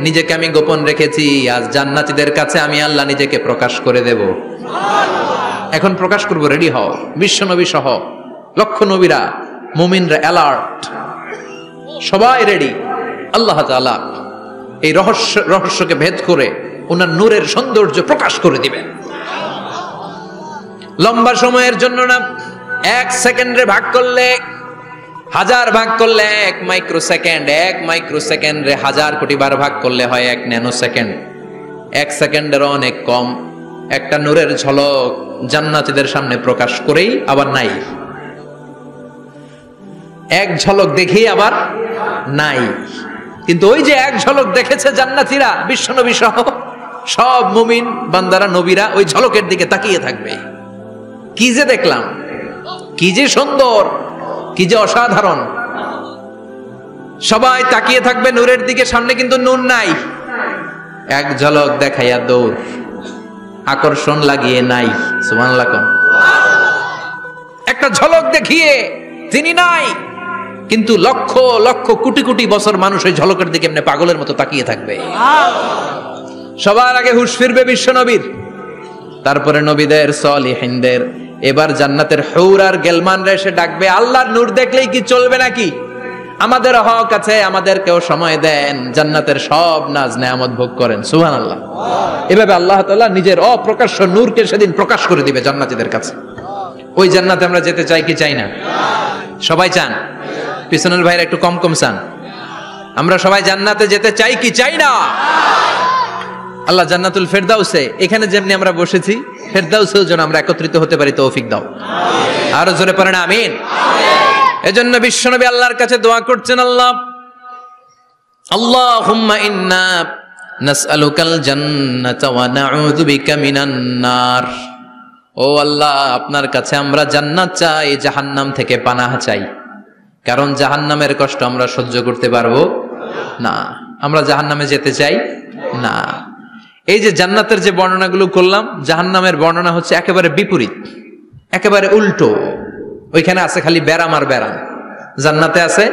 নিজেকে আমি গোপন রেখেছি, আজ জান্নাতীদের কাছে আমি আল্লাহ নিজেকে প্রকাশ করে দেব। এখন প্রকাশ করব, রেডি হও। বিশ্বনবী সহ লক্ষ নবীরা, মুমিনরা অ্যালার্ট, সবাই রেডি। আল্লাহ তাআলা এই রহস্যকে ভেদ করে ওনার নূরের সৌন্দর্য প্রকাশ করে দিবেন। লম্বা সময়ের জন্য না, 1 সেকেন্ডে ভাগ করলে, 1000 ভাগ করলে 1 মাইক্রোসেকেন্ড, 1 মাইক্রোসেকেন্ডে 1000 কোটি বার ভাগ করলে হয় 1 ন্যানো সেকেন্ড। 1 সেকেন্ডেরও অনেক কম একটা নূরের ঝলক জান্নাতীদের সামনে প্রকাশ করেই আবার নাই। এক ঝলক দেখি আবার নাই। কিন্তু ওই যে এক ঝলক দেখেছে জান্নাতীরা, বিশ্বনবী সহ সব মুমিন বান্দারা, নবীরা ওই ঝলকের দিকে তাকিয়ে থাকবে। কি যে দেখলাম, কি যে সুন্দর, কি যে অসাধারণ। সবাই তাকিয়ে থাকবে নূরের দিকে, সামনে কিন্তু নূর নাই। এক ঝলক দেখাইয়া দৌড়, আকর্ষণ লাগিয়ে নাই। সুবহানাল্লাহ। একটা ঝলক দেখিয়ে তিনি নাই, কিন্তু লক্ষ লক্ষ কোটি কোটি বছর মানুষ ওই ঝলকের দিকে এমনি পাগলের মতো তাকিয়ে থাকবে। সবার আগে হুঁশ ফিরবে বিশ্বনবীর, তারপরে নবীদের, সলিহিনদের। এবার জান্নাতের হুর আর গেলমানরা এসে ডাকবে, আল্লাহর নূর দেখলেই কি চলবে নাকি? আমাদের হক আছে, আমাদেরকেও সময় দেন, জান্নাতের সব নাজ নেয়ামত ভোগ করেন। সুবহানাল্লাহ। এভাবে আল্লাহ তাআলা নিজের অপ্রকাশ্য নূরকে সেদিন প্রকাশ করে দিবে জান্নাতীদের কাছে। ওই জান্নাতে আমরা যেতে চাই কি চাই না? সবাই চান? পিছনের ভাইরা একটু কম কম চান। আমরা সবাই জান্নাতে যেতে চাই কি চাই না? আল্লাহ জান্নাতুল ফেরদাউসে, এখানে যেমনি আমরা বসেছি, ফেরদাউসেও যেন আমরা একত্রিত হতে পারি, তৌফিক দাও। আরো জোরে পড়েন আমিন। এজন্য বিশ্বনবী আল্লাহর কাছে দোয়া করছেন, আল্লাহুম্মা ইন্না নাসআলুকাল জান্নাতা ওয়া নাউযু বিকা মিনান নার। ও আল্লাহ, আপনার কাছে আমরা জান্নাত চাই, জাহান্নাম থেকে পানাহ চাই। কারণ জাহান্নামের কষ্ট আমরা সহ্য করতে পারবো না, আমরা জাহান্নামে যেতে চাই না। এই যে জান্নাতের যে বর্ণনাগুলো করলাম, জাহান্নামের বর্ণনা হচ্ছে একেবারে বিপরীত, একেবারে উল্টো। ওইখানে আছে খালি ব্যারাম আর ব্যারাম, জান্নাতে আছে